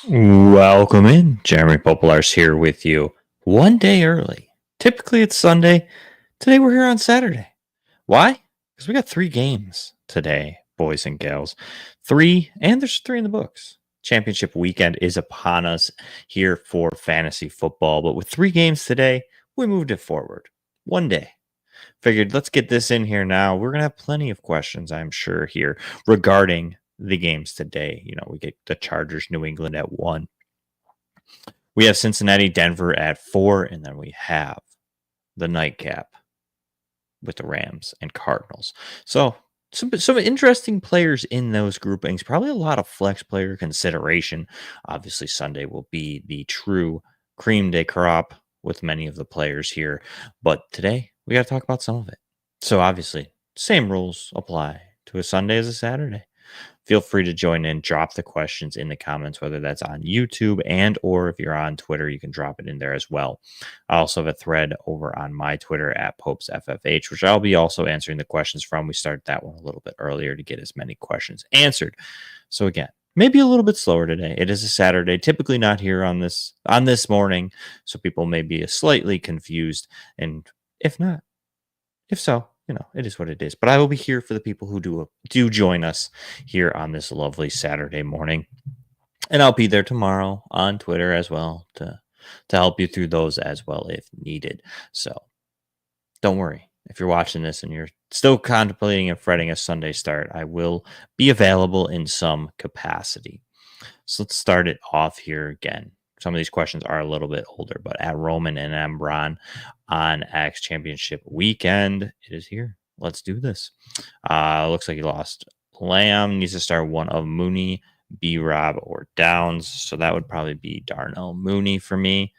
Welcome in. Jeremy Popielarz here with you one day early. Typically it's Sunday. Today we're here on Saturday. Why? Because we got three games today, boys and gals. Three, and there's three in the books. Championship weekend is upon us here for fantasy football, but with three games today, we moved it forward. One day. Figured let's get this in here now. We're going to have plenty of questions, I'm sure, here regarding the games today. We get the Chargers, New England at 1. We have Cincinnati, Denver at 4, and then we have the nightcap with the Rams and Cardinals. So some interesting players in those groupings. Probably a lot of flex player consideration. Obviously, Sunday will be the true cream de crop with many of the players here. But today, we got to talk about some of it. So obviously, same rules apply to a Sunday as a Saturday. Feel free to join in, drop the questions in the comments, whether that's on YouTube and or if you're on Twitter, you can drop it in there as well. I also have a thread over on my Twitter at PopesFFH, which I'll be also answering the questions from. We started that one a little bit earlier to get as many questions answered. So again, maybe a little bit slower today. It is a Saturday, typically not here on this morning, so people may be slightly confused. And if not, if so, it is what it is. But I will be here for the people who do join us here on this lovely Saturday morning. And I'll be there tomorrow on Twitter as well to help you through those as well if needed. So don't worry. If you're watching this and you're still contemplating and fretting a Sunday start, I will be available in some capacity. So let's start it off here again. Some of these questions are a little bit older, but at Roman and Embron on X Championship weekend, it is here. Let's do this. Looks like he lost Lamb. Needs to start one of Mooney, B-Rob, or Downs. So that would probably be Darnell Mooney for me.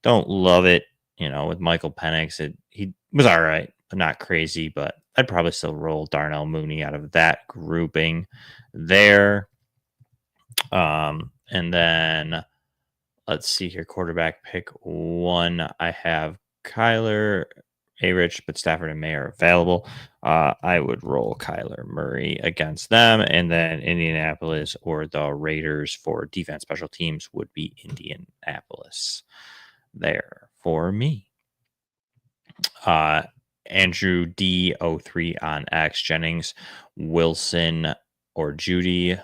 Don't love it. With Michael Penix, he was all right, but not crazy. But I'd probably still roll Darnell Mooney out of that grouping there. And then let's see here. Quarterback pick 1. I have Kyler, A-Rich, but Stafford and May are available. I would roll Kyler Murray against them. And then Indianapolis or the Raiders for defense special teams would be Indianapolis there for me. Andrew D03 on X, Jennings, Wilson, or Judy.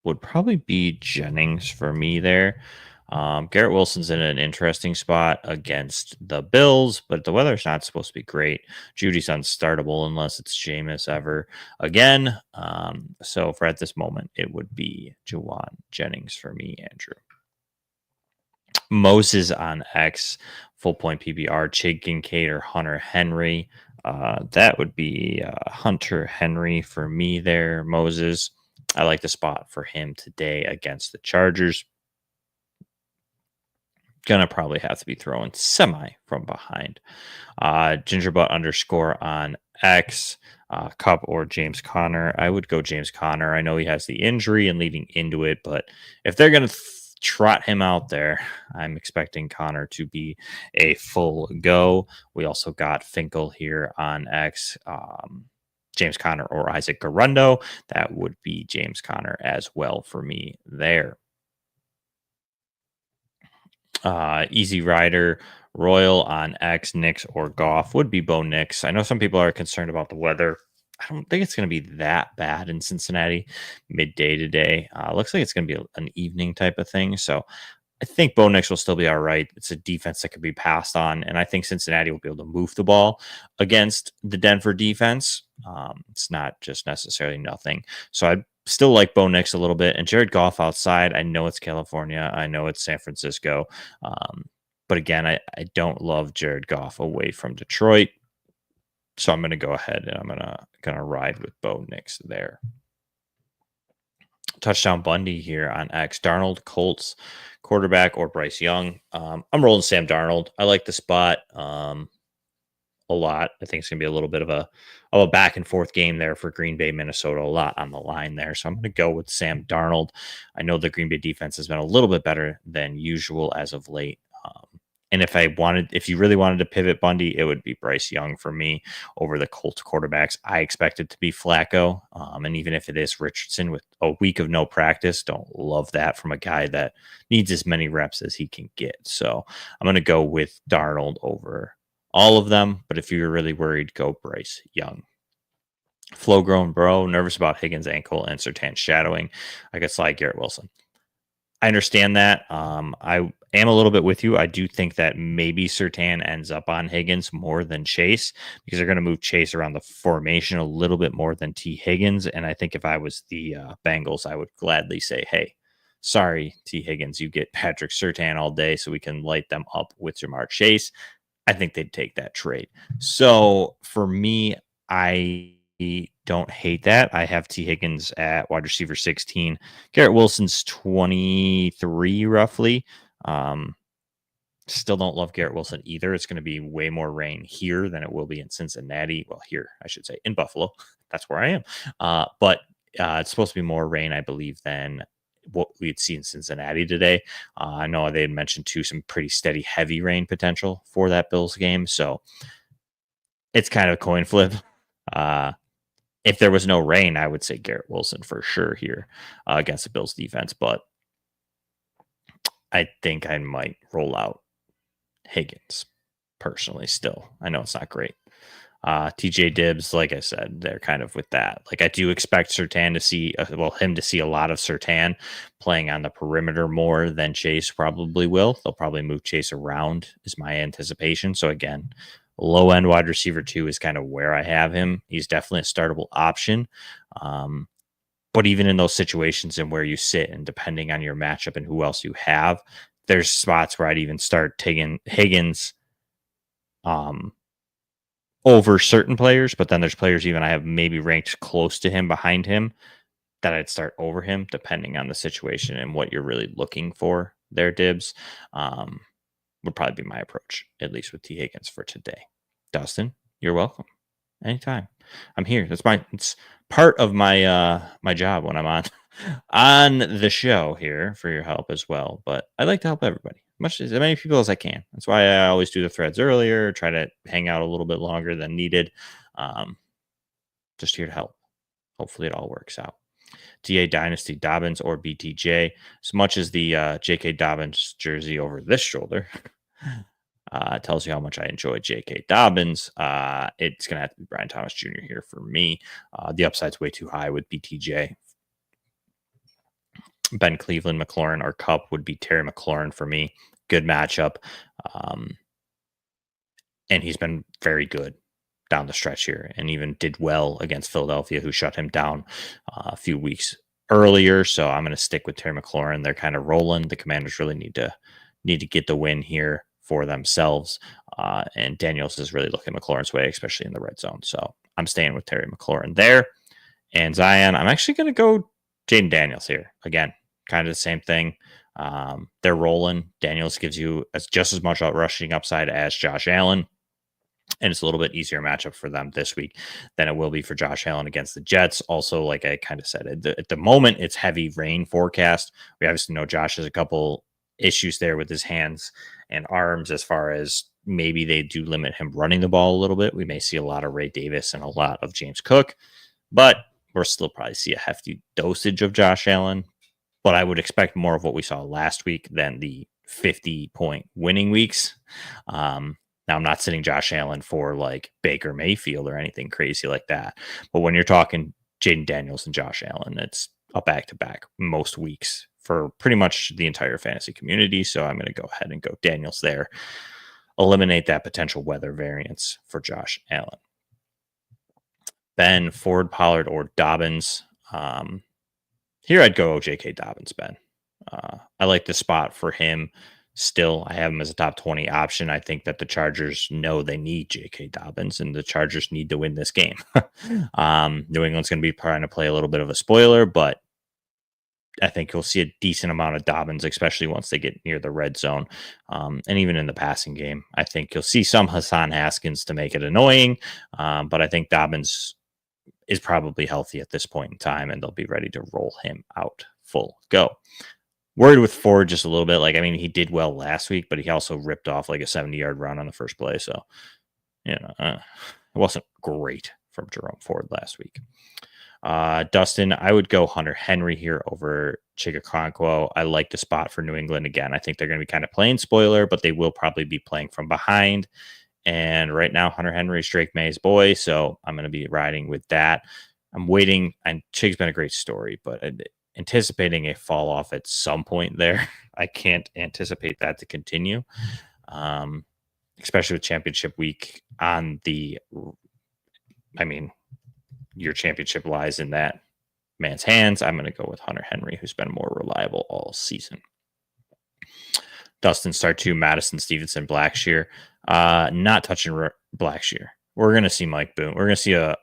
Would probably be Jennings for me there. Garrett Wilson's in an interesting spot against the Bills, but the weather's not supposed to be great. Judy's unstartable unless it's Jameis ever again. So for at this moment, it would be Juwan Jennings for me, Andrew. Moses on X, full point PBR, Chig Kincaid or Hunter Henry. That would be Hunter Henry for me there, Moses. I like the spot for him today against the Chargers. Gonna probably have to be throwing semi from behind. Gingerbutt _ on X, Cup or James Conner. I would go James Conner. I know he has the injury and leading into it, but if they're gonna trot him out there, I'm expecting Conner to be a full go. We also got Finkel here on X. James Conner or Isaac Garundo. That would be James Conner as well for me there. Easy Rider, Royal on X, Nix or Goff would be Bo Nix. I know some people are concerned about the weather. I don't think it's going to be that bad in Cincinnati midday today. Looks like it's going to be an evening type of thing. So I think Bo Nix will still be all right. It's a defense that could be passed on, and I think Cincinnati will be able to move the ball against the Denver defense. It's not just necessarily nothing. So I still like Bo Nix a little bit. And Jared Goff outside, I know it's California. I know it's San Francisco. But again, I don't love Jared Goff away from Detroit. So I'm going to go ahead and I'm going to ride with Bo Nix there. Touchdown Bundy here on X. Darnold, Colts, quarterback, or Bryce Young. I'm rolling Sam Darnold. I like the spot a lot. I think it's going to be a little bit of a back and forth game there for Green Bay, Minnesota. A lot on the line there. So I'm going to go with Sam Darnold. I know the Green Bay defense has been a little bit better than usual as of late. And if you really wanted to pivot Bundy, it would be Bryce Young for me over the Colts quarterbacks. I expect it to be Flacco. And even if it is Richardson with a week of no practice, don't love that from a guy that needs as many reps as he can get. So I'm going to go with Darnold over all of them. But if you're really worried, go Bryce Young. Flow grown bro, nervous about Higgins' ankle and Surtain shadowing. I could slide Garrett Wilson. I understand that. I am a little bit with you. I do think that maybe Surtain ends up on Higgins more than Chase because they're going to move Chase around the formation a little bit more than T. Higgins. And I think if I was the Bengals, I would gladly say, hey, sorry, T. Higgins, you get Patrick Surtain all day so we can light them up with Jamar Chase. I think they'd take that trade. So for me, I don't hate that. I have T. Higgins at wide receiver 16. Garrett Wilson's 23 roughly. Still don't love Garrett Wilson either. It's going to be way more rain here than it will be in Cincinnati. Well, here, I should say, in Buffalo. That's where I am. But it's supposed to be more rain, I believe, than what we'd see in Cincinnati today. I know they had mentioned, too, some pretty steady, heavy rain potential for that Bills game. So it's kind of a coin flip. If there was no rain, I would say Garrett Wilson for sure here against the Bills defense. But I think I might roll out Higgins personally still. I know it's not great. TJ Dibbs, like I said, they're kind of with that. Like I do expect Surtain to see, him to see a lot of Surtain playing on the perimeter more than Chase probably will. They'll probably move Chase around is my anticipation. So again, low end wide receiver 2 is kind of where I have him. He's definitely a startable option. But even in those situations and where you sit and depending on your matchup and who else you have, there's spots where I'd even start taking Higgins over certain players, but then there's players even I have maybe ranked close to him behind him that I'd start over him depending on the situation and what you're really looking for there, Dibs. Would probably be my approach, at least with T. Higgins for today. Dustin, you're welcome. Anytime. I'm here. It's part of my my job when I'm on the show here for your help as well. But I like to help everybody, as many people as I can. That's why I always do the threads earlier, try to hang out a little bit longer than needed. Just here to help. Hopefully it all works out. TA Dynasty Dobbins or BTJ. As much as the JK Dobbins jersey over this shoulder tells you how much I enjoy J.K. Dobbins. It's going to have to be Brian Thomas Jr. here for me. The upside's way too high with BTJ. Ben Cleveland, McLaurin, or Cup would be Terry McLaurin for me. Good matchup. And he's been very good down the stretch here and even did well against Philadelphia, who shut him down a few weeks earlier. So I'm going to stick with Terry McLaurin. They're kind of rolling. The Commanders really need to get the win here for themselves. And Daniels is really looking McLaurin's way, especially in the red zone. So I'm staying with Terry McLaurin there. And Zion, I'm actually going to go Jaden Daniels here. Again, kind of the same thing. They're rolling. Daniels gives you just as much rushing upside as Josh Allen. And it's a little bit easier matchup for them this week than it will be for Josh Allen against the Jets. Also, like I kind of said, at the moment, it's heavy rain forecast. We obviously know Josh has a couple issues there with his hands and arms as far as maybe they do limit him running the ball a little bit. We may see a lot of Ray Davis and a lot of James Cook, but we'll still probably see a hefty dosage of Josh Allen. But I would expect more of what we saw last week than the 50-point winning weeks. Now, I'm not sitting Josh Allen for like Baker Mayfield or anything crazy like that. But when you're talking Jaden Daniels and Josh Allen, it's a back-to-back most weeks for pretty much the entire fantasy community. So I'm going to go ahead and go Daniels there. Eliminate that potential weather variance for Josh Allen. Ben, Ford, Pollard, or Dobbins. Here I'd go J.K. Dobbins, Ben. I like the spot for him. Still, I have him as a top 20 option. I think that the Chargers know they need J.K. Dobbins, and the Chargers need to win this game. New England's going to be trying to play a little bit of a spoiler, but I think you'll see a decent amount of Dobbins, especially once they get near the red zone. And even in the passing game, I think you'll see some Hassan Haskins to make it annoying. But I think Dobbins is probably healthy at this point in time, and they'll be ready to roll him out full go. Worried with Ford just a little bit. Like, I mean, he did well last week, but he also ripped off like a 70-yard run on the first play. So, it wasn't great from Jerome Ford last week. Dustin, I would go Hunter Henry here over Chigakonkwo. I like the spot for New England again. I think they're going to be kind of playing spoiler, but they will probably be playing from behind. And right now, Hunter Henry is Drake May's boy, so I'm going to be riding with that. I'm waiting, and Chig's been a great story, but anticipating a fall off at some point there. I can't anticipate that to continue, especially with championship week on the. I mean, your championship lies in that man's hands. I'm going to go with Hunter Henry, who's been more reliable all season. Dustin, start two, Madison, Stevenson, Blackshear. Not touching Blackshear. We're going to see Mike Boone. We're going to see a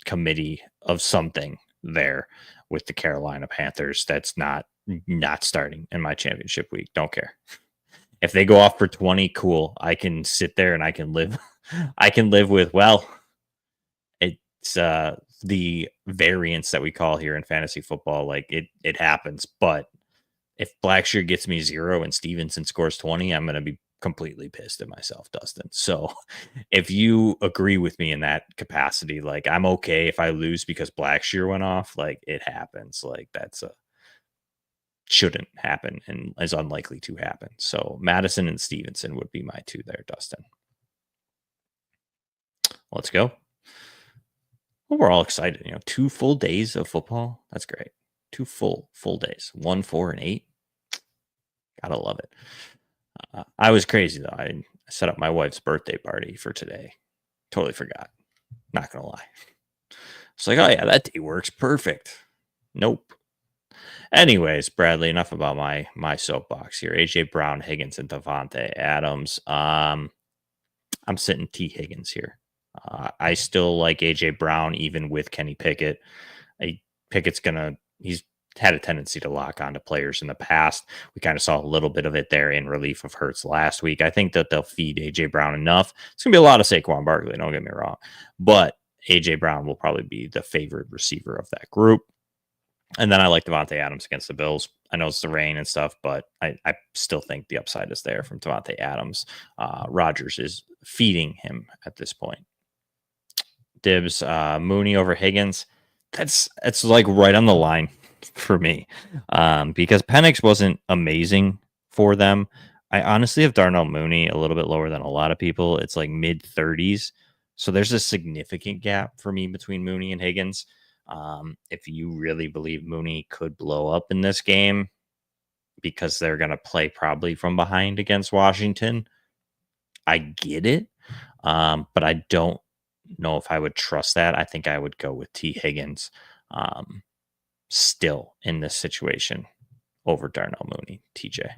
committee of something there with the Carolina Panthers that's not starting in my championship week. Don't care. If they go off for 20, cool. I can sit there and I can live. I can live with, well, it's the variance that we call here in fantasy football. Like it happens. But if Blackshear gets me 0 and Stevenson scores 20, I'm going to be completely pissed at myself, Dustin. So if you agree with me in that capacity, like I'm okay if I lose because Blackshear went off, like it happens. Like that's shouldn't happen and is unlikely to happen. So Madison and Stevenson would be my two there, Dustin. Let's go. Well, we're all excited. 2 full days of football. That's great. 2 full days. 1, 4, and 8. Gotta love it. I was crazy though. I set up my wife's birthday party for today. Totally forgot. Not gonna lie. It's like, oh yeah, that day works perfect. Nope. Anyways, Bradley, enough about my soapbox here. AJ Brown, Higgins, and Davante Adams. I'm sitting T. Higgins here. I still like AJ Brown even with Kenny Pickett. Pickett's he's had a tendency to lock onto players in the past. We kind of saw a little bit of it there in relief of Hurts last week. I think that they'll feed AJ Brown enough. It's gonna be a lot of Saquon Barkley, don't get me wrong, but AJ Brown will probably be the favorite receiver of that group. And then I like Davante Adams against the Bills. I know it's the rain and stuff, but I still think the upside is there from Davante Adams. Rodgers is feeding him at this point. Dibs, Mooney over Higgins. That's like right on the line for me, because Penix wasn't amazing for them. I honestly have Darnell Mooney a little bit lower than a lot of people. It's like mid 30s. So there's a significant gap for me between Mooney and Higgins. If you really believe Mooney could blow up in this game because they're going to play probably from behind against Washington, I get it. But I don't know if I would trust that. I think I would go with T. Higgins still in this situation over Darnell Mooney, TJ.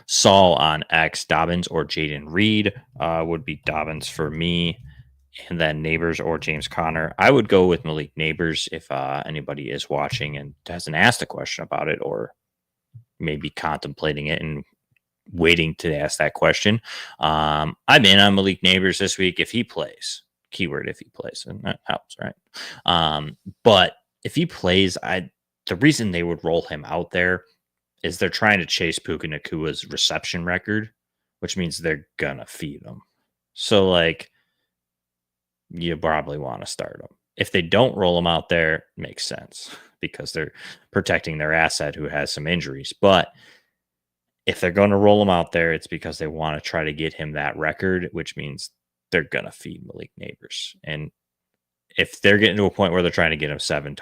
Saul on X, Dobbins or Jaden Reed would be Dobbins for me. And then Neighbors or James Conner. I would go with Malik Neighbors if anybody is watching and hasn't asked a question about it or maybe contemplating it and waiting to ask that question. I'm in on Malik Neighbors this week if he plays. Keyword if he plays, and that helps, right? But if he plays, the reason they would roll him out there is they're trying to chase Puka Nakua's reception record, which means they're gonna feed him. So like, you probably want to start him. If they don't roll him out there, it makes sense because they're protecting their asset who has some injuries. But if they're going to roll him out there, it's because they want to try to get him that record, which means they're going to feed Malik Neighbors. And if they're getting to a point where they're trying to get him 7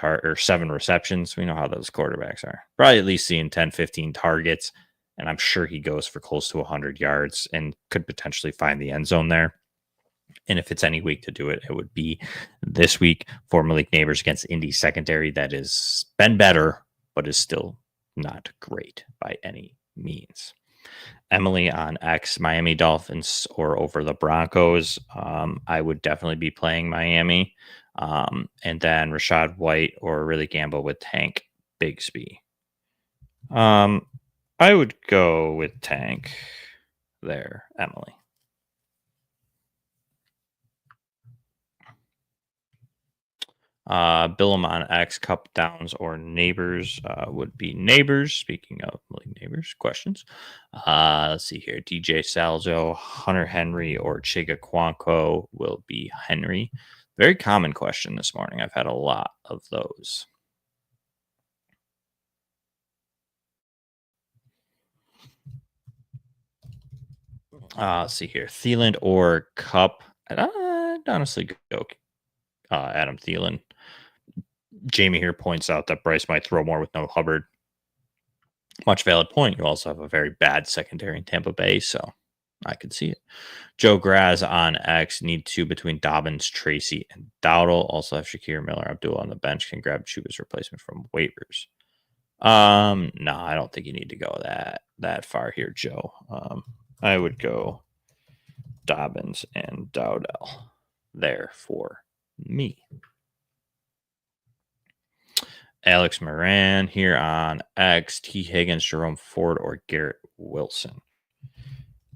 receptions, we know how those quarterbacks are. Probably at least seeing 10, 15 targets. And I'm sure he goes for close to 100 yards and could potentially find the end zone there. And if it's any week to do it, it would be this week for Malik Neighbors against Indy secondary that has been better, but is still not great by any means. Emily on X, Miami Dolphins or over the Broncos. I would definitely be playing Miami. And then Rashad White or really gamble with Tank Bigsby. I would go with Tank there, Emily. Billum on X, Cup Downs or Neighbors would be Neighbors. Speaking of Neighbors, questions. Let's see here. DJ Saljo, Hunter Henry, or Chiga Kwanko will be Henry. Very common question this morning. I've had a lot of those. Let's see here. Thielen or Cup. I'd honestly go Adam Thielen. Jamie here points out that Bryce might throw more with no Hubbard. Much valid point. You also have a very bad secondary in Tampa Bay, so I could see it. Joe Graz on X, need two between Dobbins, Tracy, and Dowdle. Also have Shakir Miller Abdul on the bench. Can grab Chuba's replacement from waivers. No, I don't think you need to go that far here, Joe. I would go Dobbins and Dowdell there for me. Alex Moran here on X, T. Higgins, Jerome Ford, or Garrett Wilson.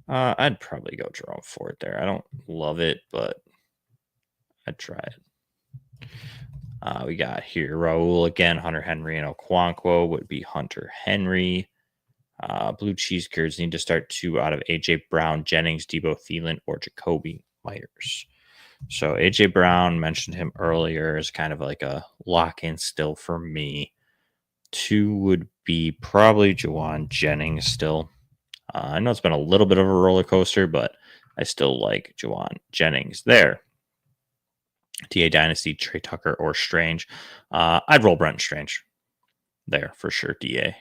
I'd probably go Jerome Ford there. I don't love it, but I'd try it. We got here Raul again, Hunter Henry, and Okonkwo would be Hunter Henry. Blue Cheese Curds need to start two out of A.J. Brown, Jennings, Debo Thielen, or Jacoby Myers. So A.J. Brown, mentioned him earlier, is kind of like a lock-in still for me. Two would be probably Juwan Jennings still. I know it's been a little bit of a roller coaster, but I still like Juwan Jennings there. TA Dynasty, Trey Tucker, or Strange. I'd roll Brent Strange there for sure, DA.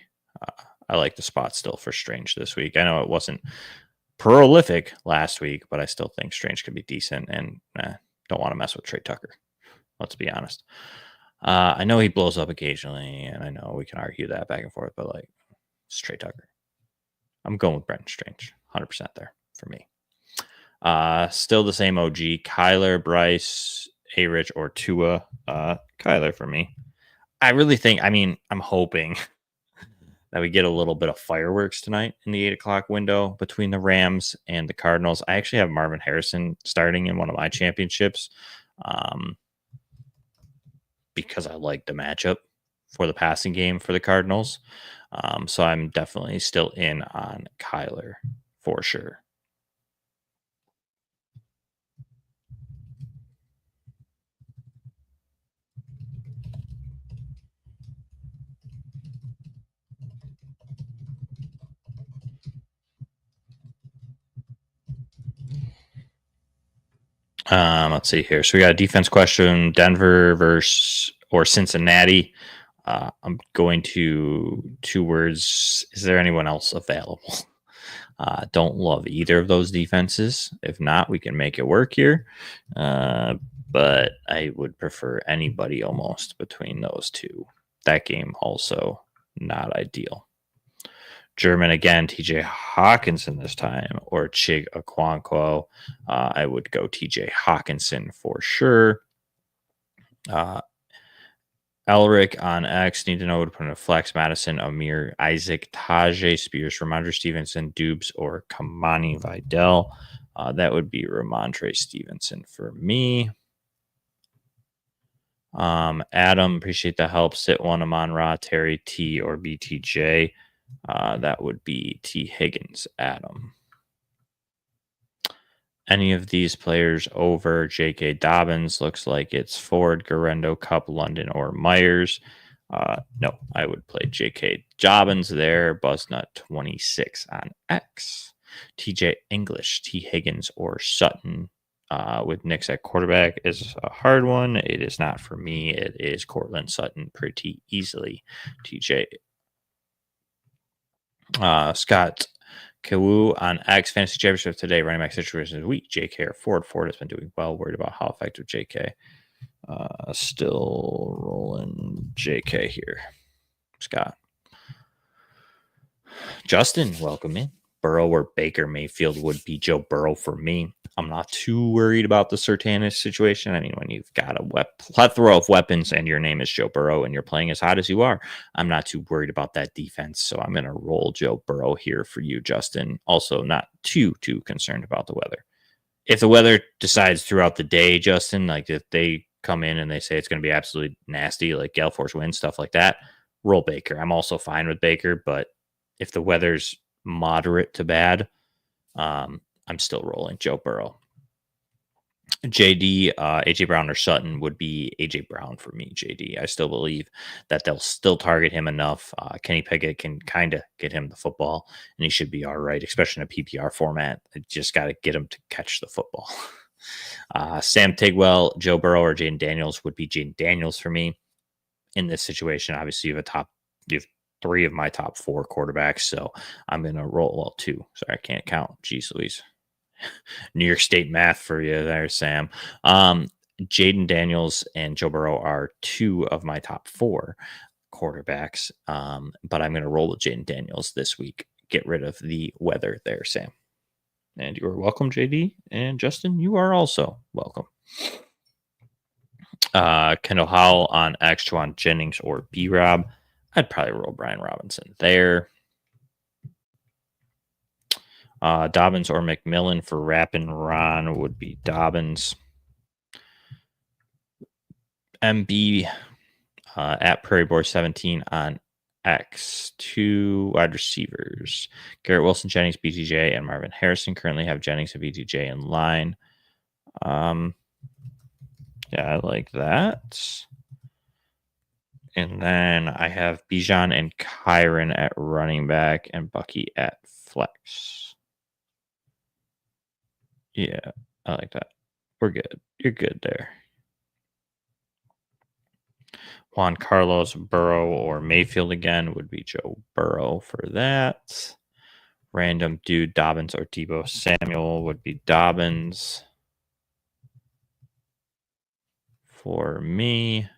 I like the spot still for Strange this week. I know it wasn't prolific last week, but I still think Strange could be decent and don't want to mess with Trey Tucker. Let's be honest. I know he blows up occasionally, and I know we can argue that back and forth, but like, it's Trey Tucker. I'm going with Brenton Strange, 100% there for me. Still the same OG, Kyler, Bryce, A-Rich, or Tua. Kyler for me. I really think, I'm hoping that we get a little bit of fireworks tonight in the 8 o'clock window between the Rams and the Cardinals. I actually have Marvin Harrison starting in one of my championships because I like the matchup for the passing game for the Cardinals. So I'm definitely still in on Kyler for sure. Let's see here. So we got a defense question: Denver versus or Cincinnati. I'm going to 2 words. Is there anyone else available? Don't love either of those defenses. If not, we can make it work here. But I would prefer anybody almost between those two. That game also not ideal. German again, TJ Hawkinson this time, or Chig Okonkwo. I would go TJ Hawkinson for sure. Elric on X, need to know what to put in a flex. Madison, Amir, Isaac, Tajay Spears, Ramondre Stevenson, Dubes, or Kamani Vidal. That would be Ramondre Stevenson for me. Adam, appreciate the help. Sit one, Amon Ra, Terry T, or BTJ. That would be T. Higgins, Adam. Any of these players over J.K. Dobbins? Looks like it's Ford, Garendo, Cup, London, or Myers. No, I would play J.K. Dobbins there. Buzznut 26 on X. TJ English, T. Higgins, or Sutton with Knicks at quarterback is a hard one. It is not for me. It is Cortland Sutton pretty easily. TJ Scott Kawu on X Fantasy Championship today. Running back situation is weak. JK or Ford. Ford has been doing well. Worried about how effective JK. Still rolling JK here. Scott. Justin, welcome in. Burrow or Baker Mayfield would be Joe Burrow for me. I'm not too worried about the Sertanis situation. When you've got a plethora of weapons and your name is Joe Burrow and you're playing as hot as you are, I'm not too worried about that defense. So I'm going to roll Joe Burrow here for you, Justin. Also, not too concerned about the weather. If the weather decides throughout the day, Justin, like if they come in and they say it's going to be absolutely nasty, like gale force winds, stuff like that, roll Baker. I'm also fine with Baker, but if the weather's moderate to bad, I'm still rolling Joe Burrow. JD, AJ Brown or Sutton would be AJ Brown for me. JD, I still believe that they'll still target him enough. Kenny Pickett can kind of get him the football, and he should be all right, especially in a PPR format. You just got to get him to catch the football. Sam Tigwell, Joe Burrow, or Jaden Daniels would be Jaden Daniels for me in this situation. Obviously, you have 3 of my top 4 quarterbacks, so I'm gonna roll 2. Sorry, I can't count. Jeez Louise. New York State math for you there, Sam. Jaden Daniels and Joe Burrow are 2 of my top 4 quarterbacks, but I'm going to roll with Jaden Daniels this week. Get rid of the weather there, Sam. And you are welcome, JD. And Justin, you are also welcome. Kendall Howell on X, Juwan Jennings, or B-Rob. I'd probably roll Brian Robinson there. Dobbins or McMillan for Rappin' Ron would be Dobbins. MB at Prairie Boy 17 on X. 2 wide receivers. Garrett Wilson, Jennings, BTJ, and Marvin Harrison currently have Jennings and BTJ in line. Yeah, I like that. And then I have Bijan and Kyron at running back and Bucky at flex. Yeah, I like that. We're good. You're good there. Juan Carlos, Burrow, or Mayfield again would be Joe Burrow for that. Random dude, Dobbins or Deebo Samuel would be Dobbins for me.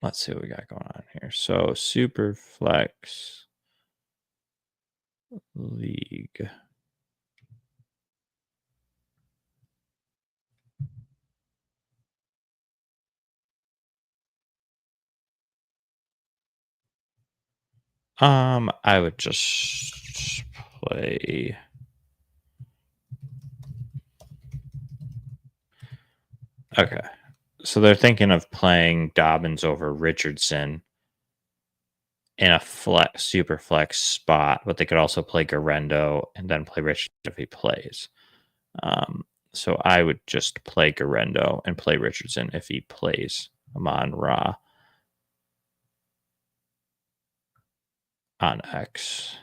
Let's see what we got going on here. So super flex league. I would just play. Okay. So they're thinking of playing Dobbins over Richardson in a super flex spot, but they could also play Garendo and then play Richardson if he plays. So I would just play Garendo and play Richardson if he plays Amon Ra on X.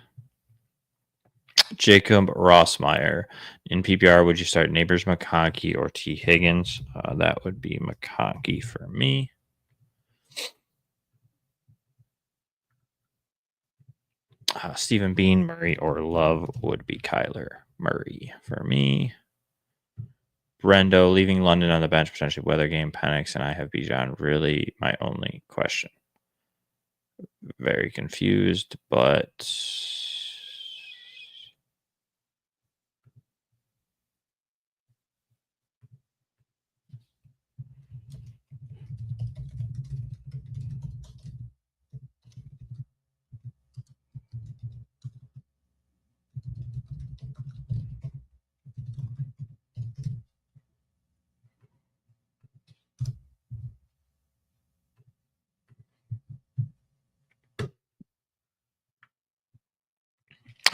Jacob Rossmeyer. In PPR, would you start Neighbors McConkey or T. Higgins? That would be McConkey for me. Stephen Bean, Murray, or Love would be Kyler Murray for me. Brendo leaving London on the bench, potentially weather game, Penix, and I have Bijan. Really my only question. Very confused, but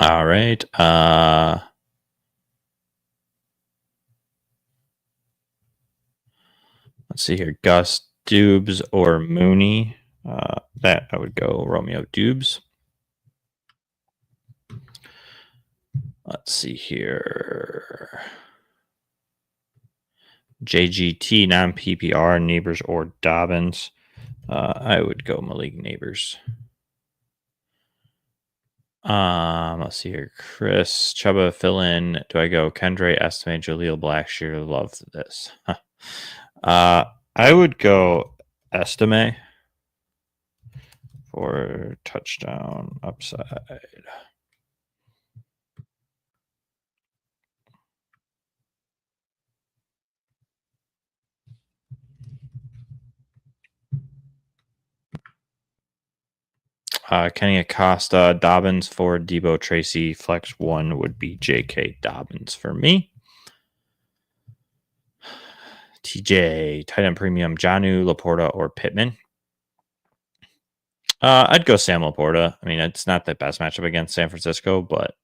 all right. Let's see here. Gus Dubes or Mooney. That I would go Romeo Dubes. Let's see here. JGT, non-PPR, Neighbors or Dobbins. I would go Malik Neighbors. Let's see here. Chris Chuba, fill in. Do I go Kendre, Estimate, Jaleel Blackshear? Love this. I would go Estimate for touchdown upside. Kenny Acosta, Dobbins for Debo Tracy. Flex 1 would be J.K. Dobbins for me. TJ, tight end premium, Jonnu, Laporta, or Pittman. I'd go Sam Laporta. I mean, it's not the best matchup against San Francisco, but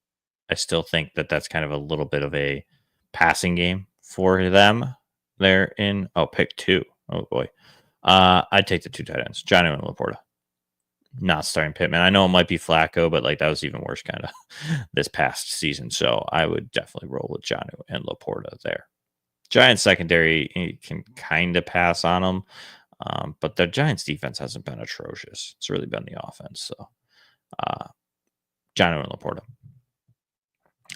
I still think that that's kind of a little bit of a passing game for them. They're in, pick 2. Oh, boy. I'd take the 2 tight ends, Jonnu and Laporta. Not starting Pittman. I know it might be Flacco, but like that was even worse kind of this past season. So I would definitely roll with Jonnu and Laporta there. Giants secondary, you can kind of pass on them, but the Giants defense hasn't been atrocious. It's really been the offense. So Jonnu and Laporta.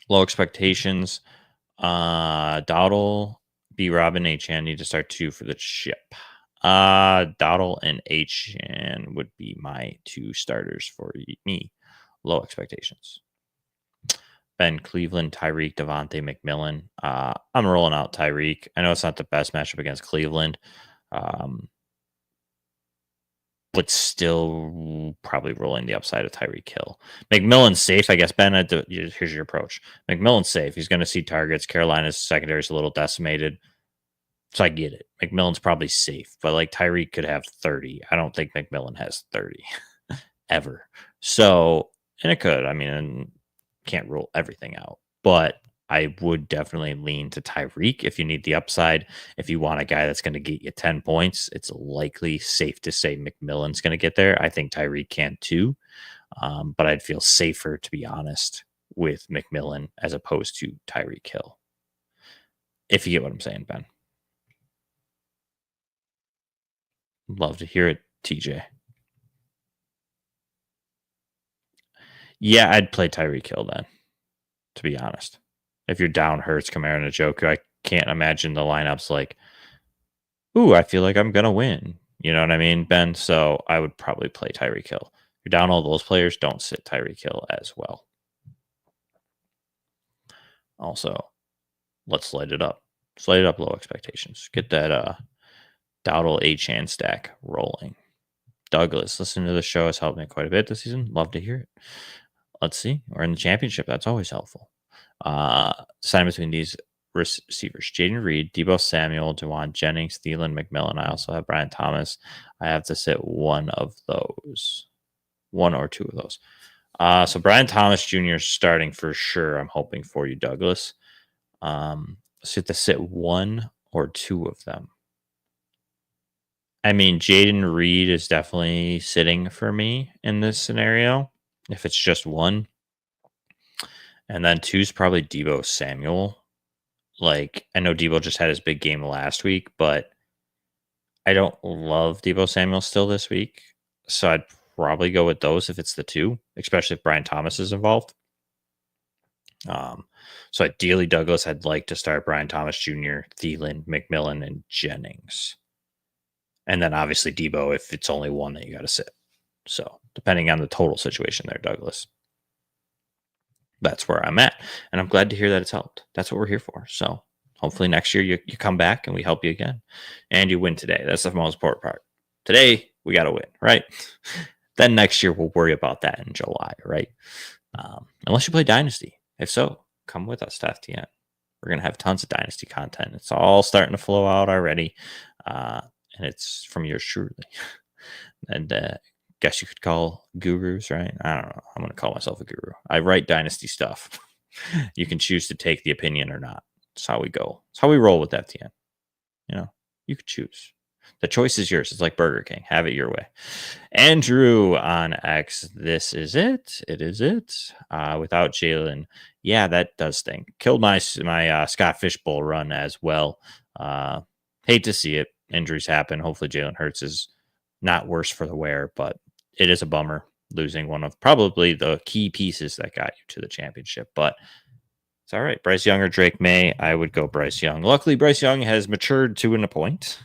Low expectations. Dowdle, B. Robin, H. Need to start 2 for the chip. Dowdle and H would be my 2 starters for me. Low expectations. Ben Cleveland, Tyreek, Devontae McMillan. I'm rolling out Tyreek. I know it's not the best matchup against Cleveland, but still probably rolling the upside of Tyreek Hill. McMillan's safe, I guess. Ben, here's your approach. McMillan's safe. He's going to see targets. Carolina's secondary is a little decimated. So I get it. McMillan's probably safe, but like Tyreek could have 30. I don't think McMillan has 30 ever. So, and it could. I mean, can't rule everything out, but I would definitely lean to Tyreek if you need the upside. If you want a guy that's going to get you 10 points, it's likely safe to say McMillan's going to get there. I think Tyreek can too, but I'd feel safer, to be honest, with McMillan as opposed to Tyreek Hill. If you get what I'm saying, Ben. Love to hear it, TJ. Yeah, I'd play Tyreek Hill then, to be honest. If you're down Hurts, Kamara, and Njoku, I can't imagine the lineups like, ooh, I feel like I'm going to win. You know what I mean, Ben? So I would probably play Tyreek Hill. If you're down all those players, don't sit Tyreek Hill as well. Also, let's light it up. Slide it up, low expectations. Get that Dowdle A-Chan stack rolling. Douglas, listening to the show has helped me quite a bit this season. Love to hear it. Let's see. We're in the championship. That's always helpful. Sign between these receivers: Jaden Reed, Debo Samuel, Dewan Jennings, Thielen, McMillan. I also have Brian Thomas. I have to sit one of those, 1 or 2 of those. So Brian Thomas Jr. is starting for sure. I'm hoping for you, Douglas. So you have to sit 1 or 2 of them. I mean, Jaden Reed is definitely sitting for me in this scenario. If it's just 1. And then 2 is probably Debo Samuel. Like, I know Debo just had his big game last week, but I don't love Debo Samuel still this week. So I'd probably go with those if it's the 2, especially if Brian Thomas is involved. So ideally, Douglas, I'd like to start Brian Thomas Jr., Thielen, McMillan, and Jennings. And then obviously Debo if it's only 1 that you got to sit. So depending on the total situation there, Douglas. That's where I'm at. And I'm glad to hear that it's helped. That's what we're here for. So hopefully next year you come back and we help you again. And you win today. That's the most important part. Today, we got to win, right? Then next year, we'll worry about that in July, right? Unless you play Dynasty. If so, come with us to FTN. We're going to have tons of Dynasty content. It's all starting to flow out already. And it's from yours truly. And guess you could call gurus, right? I don't know. I'm going to call myself a guru. I write Dynasty stuff. You can choose to take the opinion or not. It's how we go. It's how we roll with FTN. You know, you could choose. The choice is yours. It's like Burger King. Have it your way. Andrew on X. This is it. It is it. Without Jalen. Yeah, that does stink. Killed my Scott Fishbowl run as well. Hate to see it. Injuries happen. Hopefully Jalen Hurts is not worse for the wear, but it is a bummer losing one of probably the key pieces that got you to the championship. But it's all right. Bryce Young or Drake May. I would go Bryce Young. Luckily, Bryce Young has matured to a point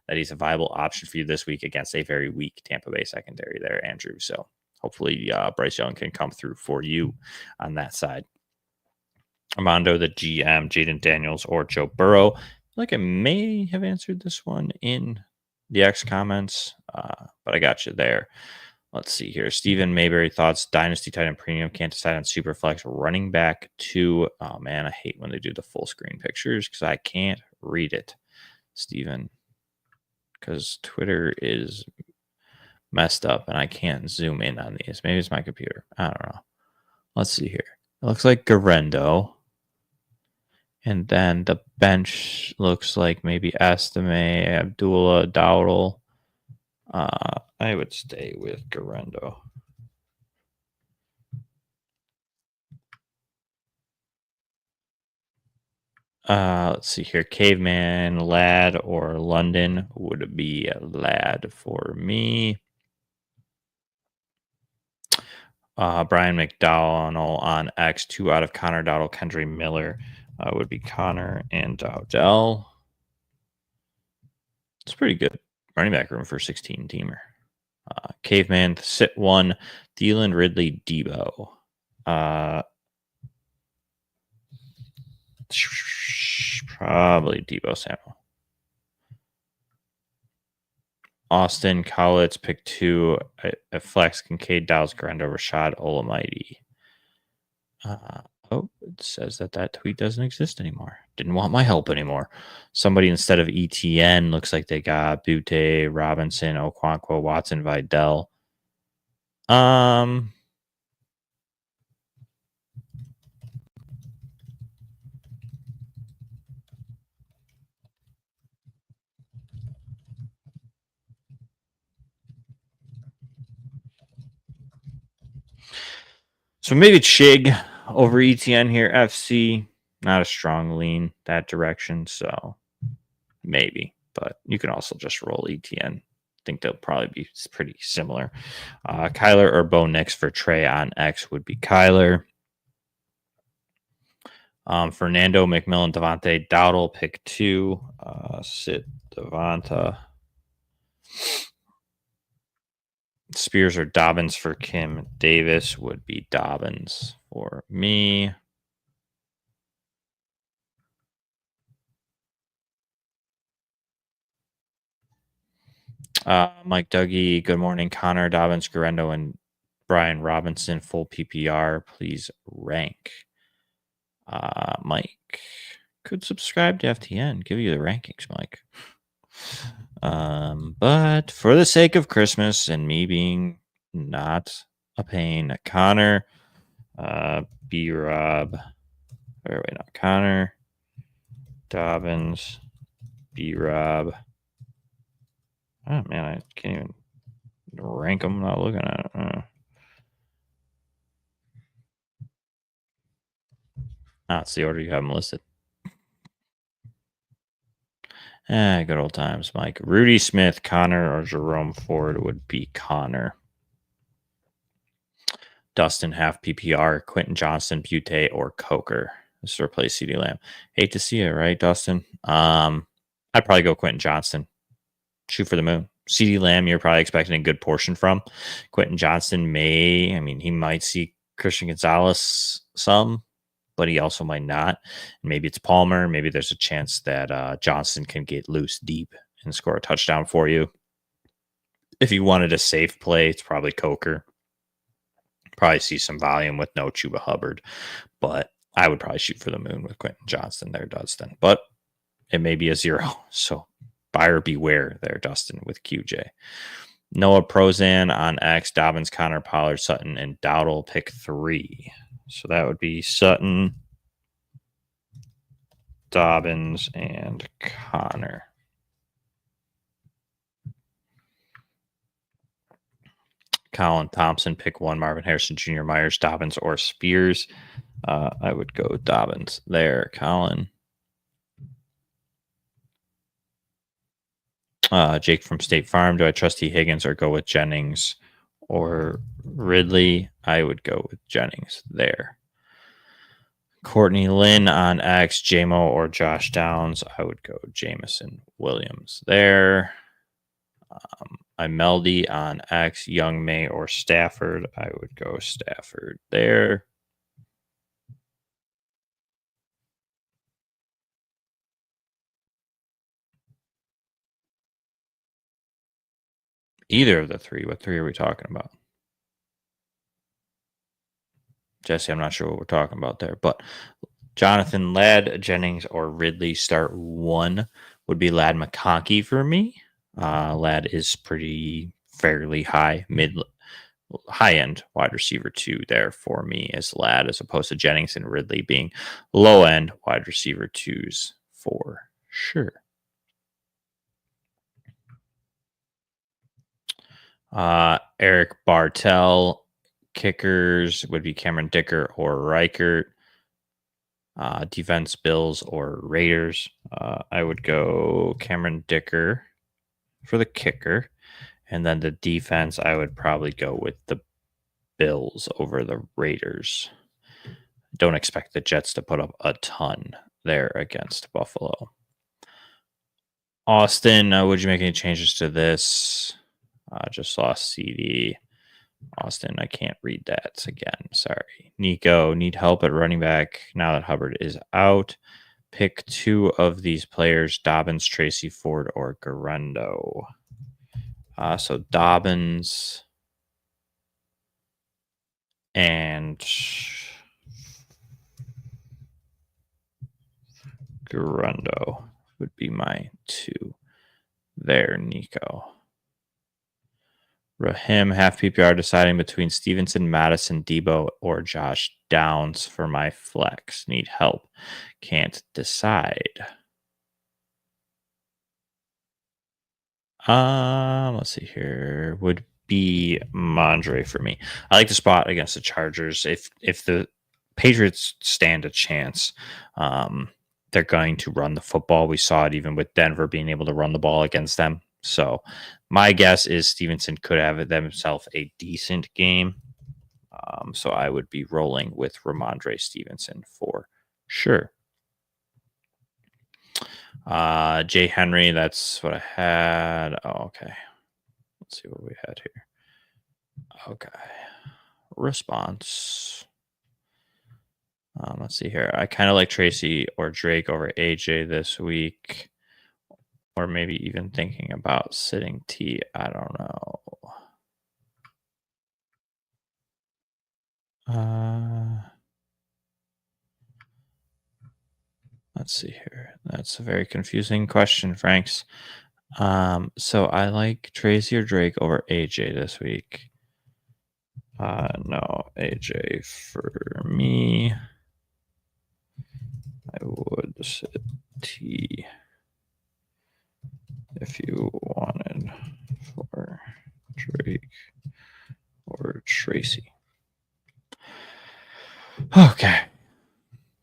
that he's a viable option for you this week against a very weak Tampa Bay secondary there, Andrew. So hopefully Bryce Young can come through for you on that side. Armando, the GM, Jaden Daniels, or Joe Burrow. I feel like I may have answered this one in the X comments, but I got you there. Let's see here. Stephen Mayberry thoughts Dynasty Titan Premium can't decide on Superflex running back two. Oh man, I hate when they do the full screen pictures because I can't read it, Stephen, because Twitter is messed up and I can't zoom in on these. Maybe it's my computer. I don't know. Let's see here. It looks like Garendo. And then the bench looks like maybe Estime, Abdullah, Dowdle. I would stay with Garendo. Let's see here. Caveman, Lad, or London would be a Lad for me. Brian McDowell on X, 2 out of Connor Dowdle, Kendry Miller would be Connor and Dowdell. It's pretty good running back room for 16 teamer. Caveman, sit 1, Thielen, Ridley, Debo. Probably Debo Samuel. Austin, Collins, pick 2, a flex, Kincaid, Dowles, Garendo, Rashad, Olamide. It says that tweet doesn't exist anymore. Didn't want my help anymore. Somebody instead of ETN looks like they got Butte, Robinson, Okonkwo, Watson, Vidal. So maybe Chig over ETN here. FC, not a strong lean that direction. So maybe, but you can also just roll ETN. I think they'll probably be pretty similar. Kyler or Bo Nix for Trey on X would be Kyler. Fernando, McMillan, Devontae, Dowdle, pick 2. Sit Devonta. Spears or Dobbins for Kim. Davis would be Dobbins for me. Mike Dougie, good morning. Connor, Dobbins, Garendo, and Brian Robinson, full PPR. Please rank. Mike could subscribe to FTN. Give you the rankings, Mike. But for the sake of Christmas and me being not a pain, Connor, B-Rob, or wait, not Connor, Dobbins, B-Rob. Oh, man, I can't even rank them. I'm not looking at it. It's the order you have them listed. Good old times, Mike. Rudy Smith, Connor, or Jerome Ford would be Connor. Dustin, half PPR, Quentin Johnston, Butte, or Coker. This is replace CD Lamb. Hate to see it, right, Dustin? I'd probably go Quentin Johnston. Shoot for the moon. CD Lamb, you're probably expecting a good portion from. Quentin Johnston he might see Christian Gonzalez some, but he also might not. Maybe it's Palmer. Maybe there's a chance that Johnston can get loose deep and score a touchdown for you. If you wanted a safe play, it's probably Coker. Probably see some volume with no Chuba Hubbard, but I would probably shoot for the moon with Quentin Johnston there, Dustin. But it may be a 0, so buyer beware there, Dustin, with QJ. Noah Prozan on X, Dobbins, Connor, Pollard, Sutton, and Dowdle pick 3. So that would be Sutton, Dobbins, and Connor. Colin Thompson, pick 1. Marvin Harrison Jr., Myers, Dobbins, or Spears. I would go Dobbins there, Colin. Jake from State Farm. Do I trust T. Higgins or go with Jennings or Ridley? I would go with Jennings there. Courtney Lynn on X, JMO or Josh Downs. I would go Jamison Williams there. Imeldi on X, Young May or Stafford. I would go Stafford there. Either of the 3. What 3 are we talking about? Jesse, I'm not sure what we're talking about there, but Jonathan, Ladd, Jennings, or Ridley start one would be Ladd McConkey for me. Ladd is pretty fairly high end wide receiver two there for me as Ladd, as opposed to Jennings and Ridley being low end wide receiver twos for sure. Eric Bartell. Kickers would be Cameron Dicker or Reichert. Defense, Bills or Raiders. I would go Cameron Dicker for the kicker. And then the defense, I would probably go with the Bills over the Raiders. Don't expect the Jets to put up a ton there against Buffalo. Austin, would you make any changes to this? Just lost CD. Austin, I can't read that again. Sorry. Nico, need help at running back now that Hubbard is out. Pick two of these players, Dobbins, Tracy Ford, or Garendo. So Dobbins and Garendo would be my two there, Nico. Rahim, half PPR, deciding between Stevenson, Madison, Debo, or Josh Downs for my flex. Need help. Can't decide. Let's see here. Would be Mondre for me. I like the spot against the Chargers. If the Patriots stand a chance, they're going to run the football. We saw it even with Denver being able to run the ball against them. So my guess is Stevenson could have themselves a decent game. So I would be rolling with Ramondre Stevenson for sure. Jay Henry, that's what I had. Oh, okay. Let's see what we had here. Okay. Response. Let's see here. I kind of like Tracy or Drake over AJ this week. Or maybe even thinking about sitting T. I don't know. Let's see here. That's a very confusing question, Franks. So I like Tracy or Drake over AJ this week. No, AJ for me. I would sit T if you wanted for Drake or Tracy. Okay.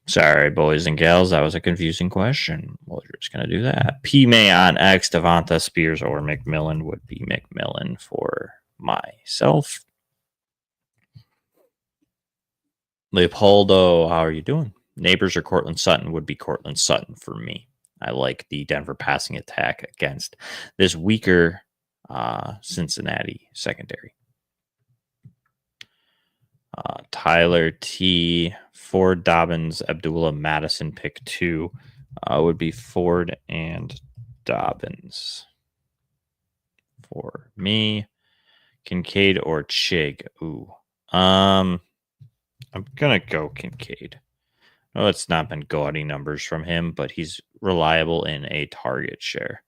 Sorry, boys and gals. That was a confusing question. Well, you're just going to do that. P. May on X, Devonta Spears or McMillan would be McMillan for myself. Leopoldo, how are you doing? Neighbors or Cortland Sutton would be Cortland Sutton for me. I like the Denver passing attack against this weaker Cincinnati secondary. Tyler T. Ford, Dobbins, Abdullah, Madison, pick two would be Ford and Dobbins for me. Kincaid or Chig? Ooh. I'm gonna go Kincaid. No, it's not been gaudy numbers from him, but he's reliable in a target share.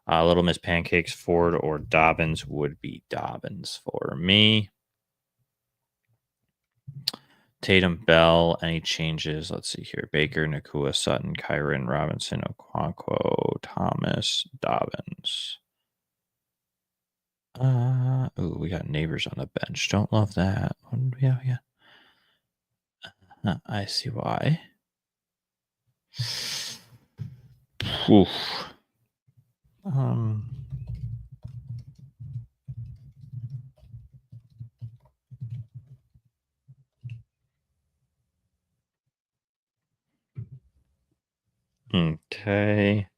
Little Miss Pancakes, Ford or Dobbins would be Dobbins for me. Tatum, Bell, any changes? Let's see here. Baker, Nakua, Sutton, Kyron, Robinson, Okonkwo, Thomas, Dobbins. We got neighbors on the bench. Don't love that. Yeah. I see why. Oof. Okay.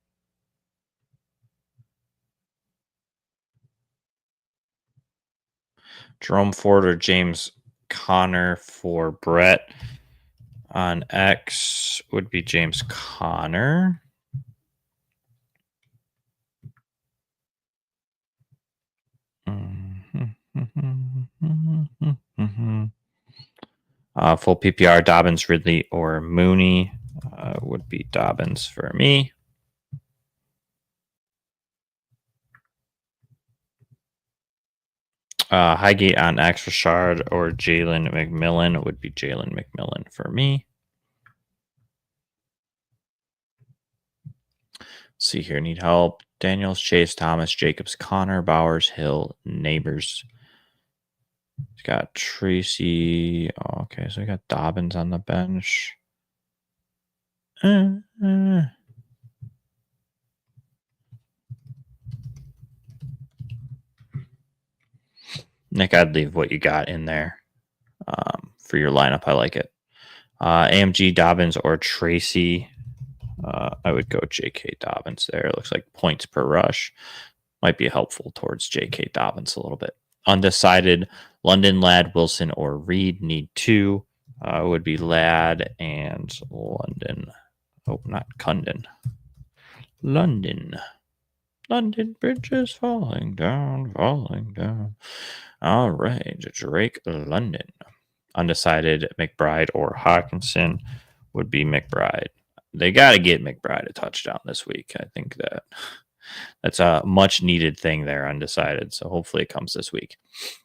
Jerome Ford or James Conner for Brett on X would be James Conner. Full PPR, Dobbins, Ridley, or Mooney would be Dobbins for me. Highgate on X Rashard or Jalen McMillan would be Jalen McMillan for me. Let's see here, need help. Daniels, Chase, Thomas, Jacobs, Connor, Bowers, Hill, Neighbors. He's got Tracy. Oh, okay, so we got Dobbins on the bench. Nick, I'd leave what you got in there for your lineup. I like it. AMG, Dobbins, or Tracy. I would go J.K. Dobbins there. It looks like points per rush might be helpful towards J.K. Dobbins a little bit. Undecided, London, Ladd, Wilson, or Reed. Need 2. Would be Ladd and London. Oh, not Cundon. London. London Bridge is falling down, falling down. All right, Drake London. Undecided, McBride or Hawkinson would be McBride. They got to get McBride a touchdown this week. I think that's a much needed thing there, undecided. So hopefully it comes this week.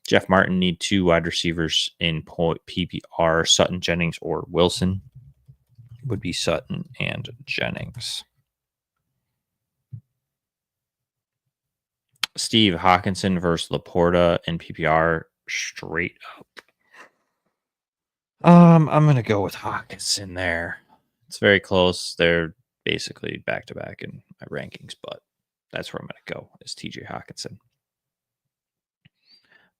Jeff Martin need 2 wide receivers in PPR. Sutton, Jennings, or Wilson would be Sutton and Jennings. Steve, Hawkinson versus Laporta in PPR straight up. I'm gonna go with Hawkinson there. It's very close. They're basically back to back in my rankings, but that's where I'm gonna go is TJ Hawkinson.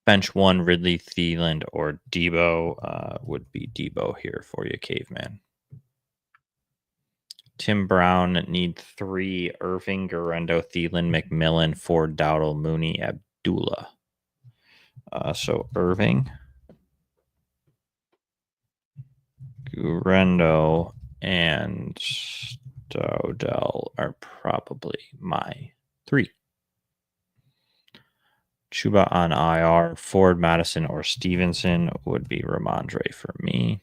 Bench 1, Ridley, Thielen, or Debo would be Debo here for you, Caveman. Tim Brown need 3, Irving, Garendo, Thielen, McMillan, Ford, Dowdle, Mooney, Abdullah. So Irving, Garendo, and Dowdle are probably my 3. Chuba on IR, Ford, Madison, or Stevenson would be Ramondre for me.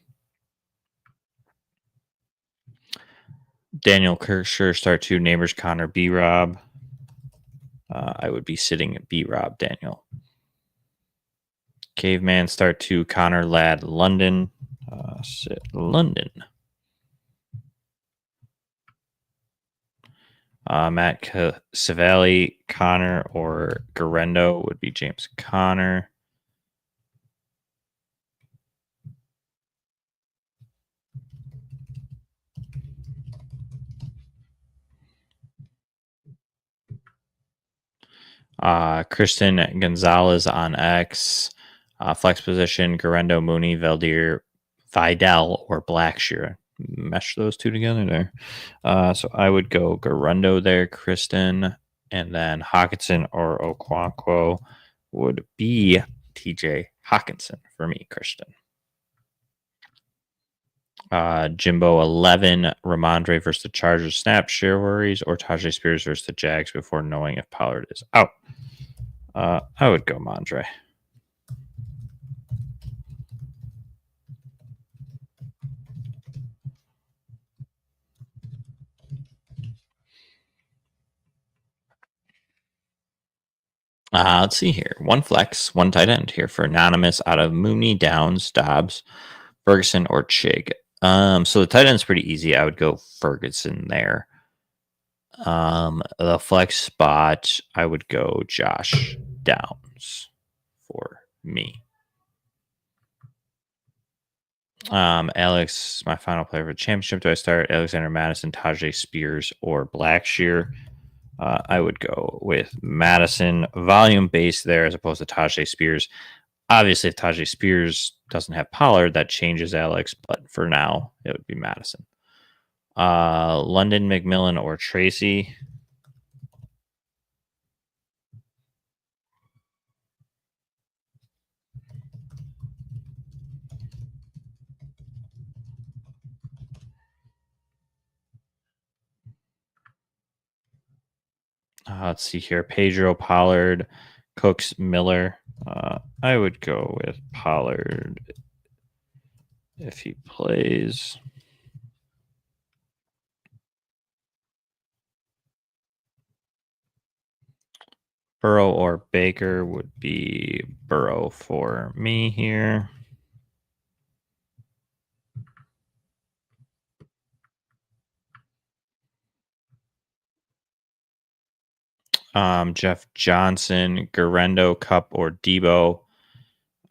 Daniel Kirksher, start 2, Neighbors, Connor, B-Rob. I would be sitting at B-Rob, Daniel. Caveman, start 2, Connor, Ladd, London. Sit London. Matt Cavalli, Connor, or Garendo would be James Connor. Kristen Gonzalez on X. Flex position, Garendo, Mooney, Vidal, or Blackshear. Mesh those 2 together there. So I would go Garendo there, Kristen, and then Hawkinson or Okonkwo would be TJ Hawkinson for me, Kristen. Jimbo 11, Ramondre versus the Chargers. Snap, share worries, or Tajay Spears versus the Jags before knowing if Pollard is out. I would go Mondre. Let's see here. 1 flex, 1 tight end here for Anonymous out of Mooney, Downs, Dobbs, Ferguson, or Chig. So the tight end's pretty easy. I would go Ferguson there. The flex spot, I would go Josh Downs for me. Alex, my final player for the championship. Do I start Alexander Madison, Tajay Spears, or Blackshear? I would go with Madison, volume based there as opposed to Tajay Spears. Obviously, if Tajay Spears doesn't have Pollard, that changes Alex, but for now, it would be Madison. London, McMillan, or Tracy. Let's see here. Pedro, Pollard, Cooks, Miller. I would go with Pollard if he plays. Burrow or Baker would be Burrow for me here. Jeff Johnson, Garendo, Cup, or Debo.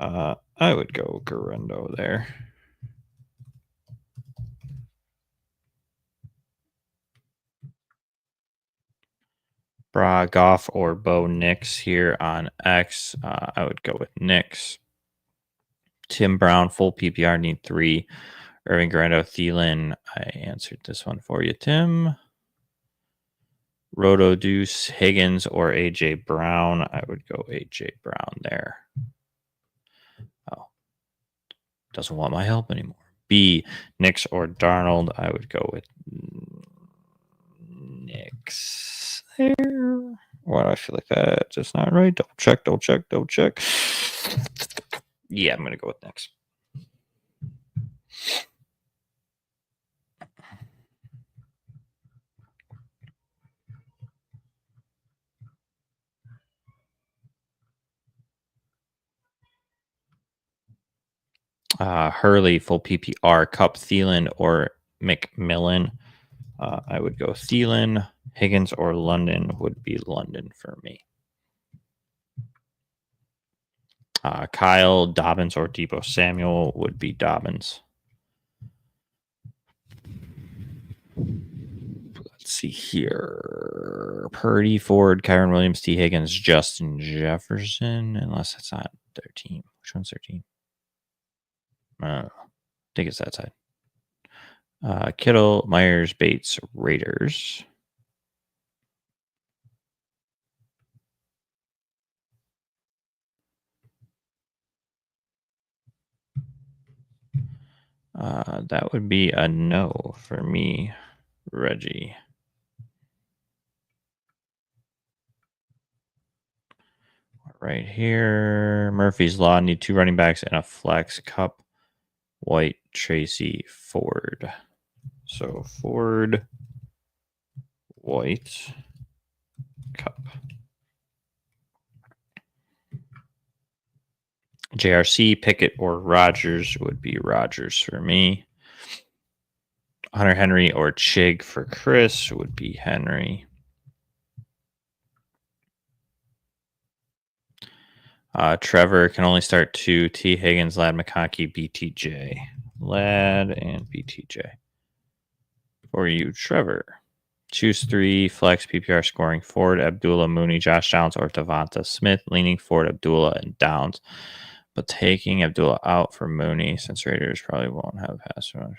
I would go Garendo there. Bra, Goff, or Bo Nix here on X. I would go with Nix. Tim Brown, full PPR, need 3. Irving, Garendo, Thielen. I answered this one for you, Tim. Roto Deuce, Higgins, or AJ Brown. I would go AJ Brown there. Oh, doesn't want my help anymore. B, Nix or Darnold. I would go with Nix there. Why do I feel like that? Just not right. Double check. Yeah, I'm going to go with Nix. Hurley, full PPR, Cup, Thielen, or McMillan. I would go Thielen. Higgins or London would be London for me. Kyle, Dobbins, or Debo Samuel would be Dobbins. Let's see here. Purdy, Ford, Kyron Williams, T. Higgins, Justin Jefferson, unless it's not their team. Which one's their team? I think it's that side. Kittle, Myers, Bates, Raiders. That would be a no for me, Reggie. Right here, Murphy's Law, need 2 running backs and a flex. Cup, White, Tracy, Ford. So Ford, White, Cup. JRC, Pickett, or Rogers would be Rogers for me. Hunter Henry or Chig for Chris would be Henry. Trevor can only start 2. T. Higgins, Lad McConkey, BTJ. Lad and BTJ. For you, Trevor. Choose 3. Flex PPR scoring. Ford, Abdullah, Mooney, Josh Downs, or Devonta Smith. Leaning Ford, Abdullah, and Downs. But taking Abdullah out for Mooney, since Raiders probably won't have pass rush.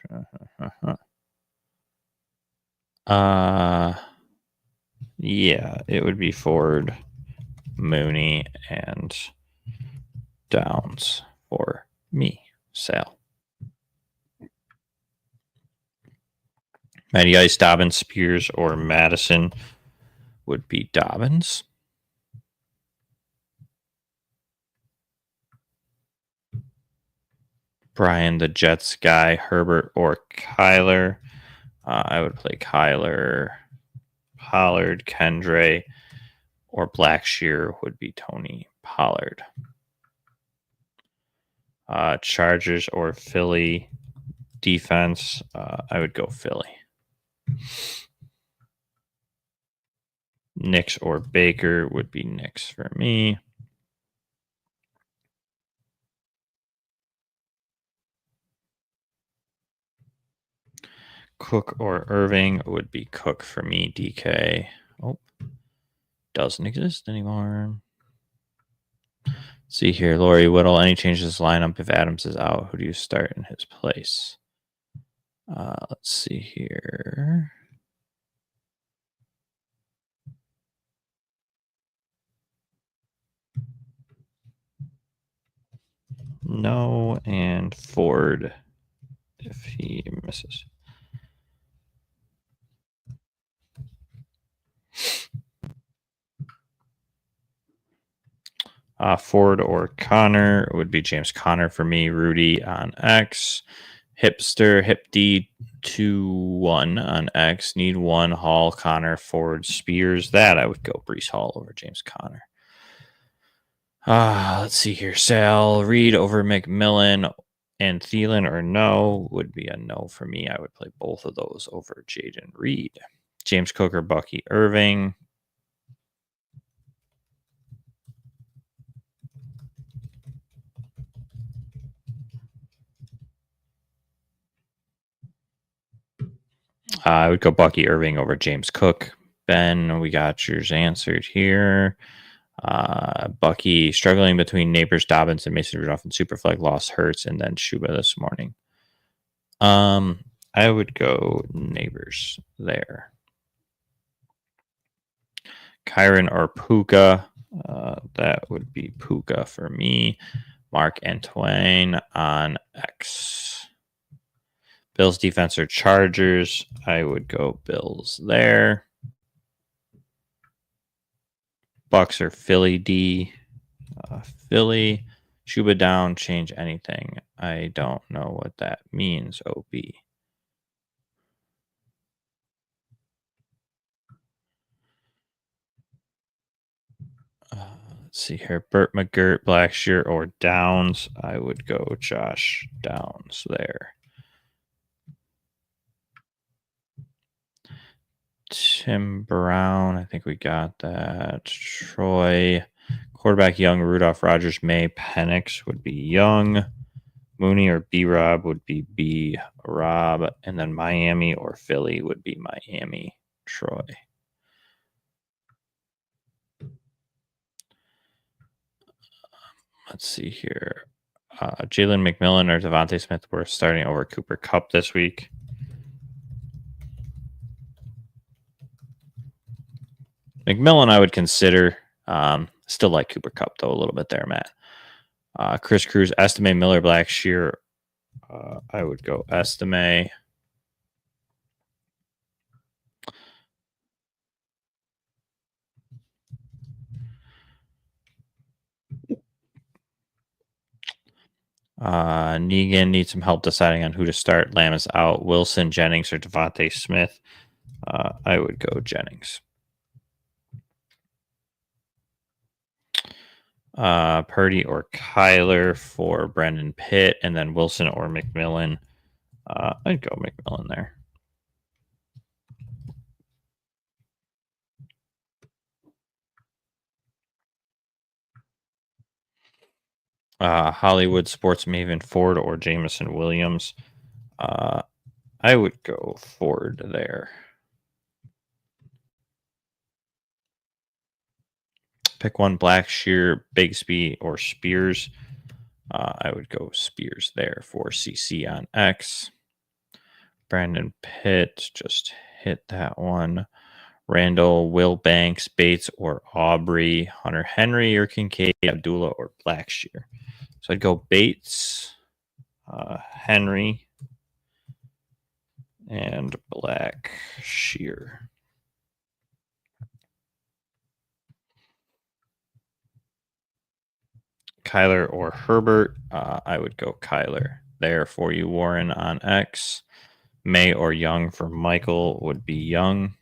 Yeah, it would be Ford, Mooney, and Downs for me. Sal. Matty Ice, Dobbins, Spears, or Madison would be Dobbins. Brian, the Jets guy, Herbert, or Kyler. I would play Kyler. Pollard, Kendre, or Blackshear would be Tony Pollard. Chargers or Philly defense. I would go Philly. Nix or Baker would be Nix for me. Cook or Irving would be Cook for me. DK. Oh, doesn't exist anymore. See here, Laurie Whittle. Any changes to this lineup if Adams is out? Who do you start in his place? Let's see here. No, and Ford if he misses. Ford or Connor would be James Conner for me. Rudy on X. Hipster, Hip D 2-1 on X. Need one. Hall, Connor, Ford, Spears. That I would go Brees Hall over James Conner. Let's see here. Sal, Reed over McMillan and Thielen or no would be a no for me. I would play both of those over Jaden Reed. James Cook or Bucky Irving. I would go Bucky Irving over James Cook. Ben, we got yours answered here. Bucky struggling between Neighbors, Dobbins, and Mason Rudolph and Superflex, lost Hurts, and then Shuba this morning. I would go Neighbors there. Kyron or Puka. That would be Puka for me. Mark Antoine on X. Bills defense or Chargers. I would go Bills there. Bucks or Philly D. Philly. Shuba down, change anything. I don't know what that means, OB. Let's see here. Burt McGirt, Blackshear, or Downs. I would go Josh Downs there. Tim Brown, I think we got that. Troy, quarterback Young, Rudolph, Rogers, May, Penix would be Young. Mooney or B-Rob would be B-Rob. And then Miami or Philly would be Miami, Troy. Let's see here. Jalen McMillan or Devontae Smith were starting over Cooper Kupp this week. McMillan, I would consider. Still like Cooper Kupp, though, a little bit there, Matt. Chris Cruz, Estime, Miller, Blackshear. I would go Estime. Negan needs some help deciding on who to start. Lamb is out. Wilson, Jennings, or Devontae Smith. I would go Jennings. Purdy or Kyler for Brendan Pitt, and then Wilson or McMillan. I'd go McMillan there. Hollywood Sports Maven Ford or Jameson Williams. I would go Ford there. Pick one, Blackshear, Bigsby, or Spears. I would go Spears there for CC on X. Brandon Pitt, just hit that one. Randall, Will Banks, Bates, or Aubrey. Hunter Henry or Kincaid, Abdullah, or Blackshear. So I'd go Bates, Henry, and Blackshear. Kyler or Herbert. I would go Kyler there for you, Warren, on X. May or Young for Michael would be Young.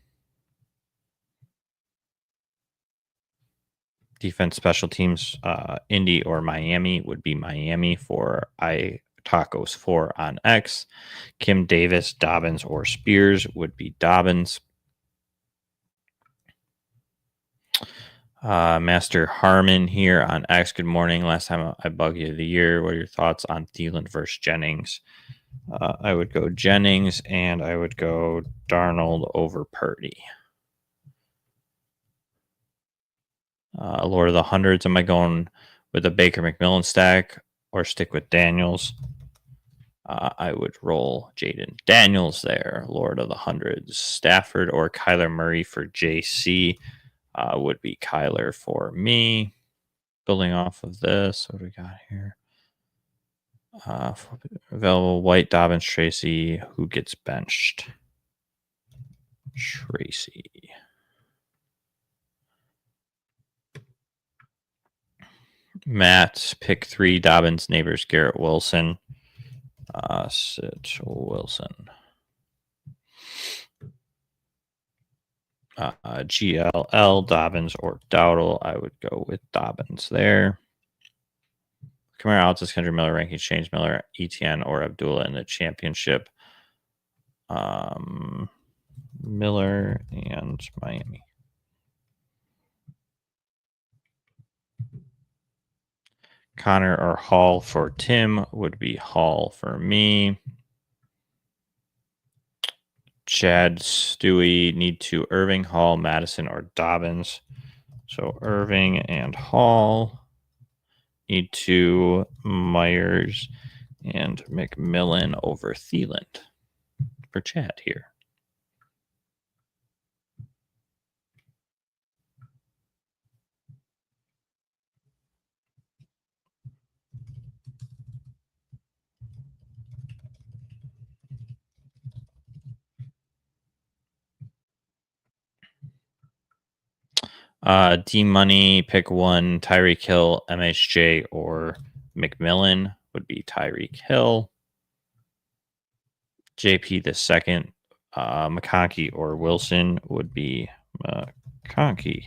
Defense, special teams, Indy or Miami would be Miami for Tacos 4 on X. Kim Davis, Dobbins, or Spears would be Dobbins. Master Harmon here on X. Good morning. Last time I bug you of the year. What are your thoughts on Thielen versus Jennings? I would go Jennings, and I would go Darnold over Purdy. Lord of the Hundreds, am I going with a Baker McMillan stack or stick with Daniels? I would roll Jaden Daniels there, Lord of the Hundreds. Stafford or Kyler Murray for JC would be Kyler for me. Building off of this, what do we got here? Available White, Dobbins, Tracy. Who gets benched? Tracy. Matt, pick 3, Dobbins, Neighbors, Garrett Wilson. Sit Wilson. GLL, Dobbins, or Dowdle. I would go with Dobbins there. Kamara, Altus, Kendrick Miller, rankings change Miller, Etienne, or Abdullah in the championship. Miller and Miami. Connor or Hall for Tim would be Hall for me. Chad, Stewie, need to Irving, Hall, Madison, or Dobbins. So Irving and Hall. Need to Myers and McMillan over Thielen for Chad here. D Money, pick one. Tyreek Hill, MHJ, or McMillan would be Tyreek Hill. JP the second, McConkey or Wilson would be McConkey.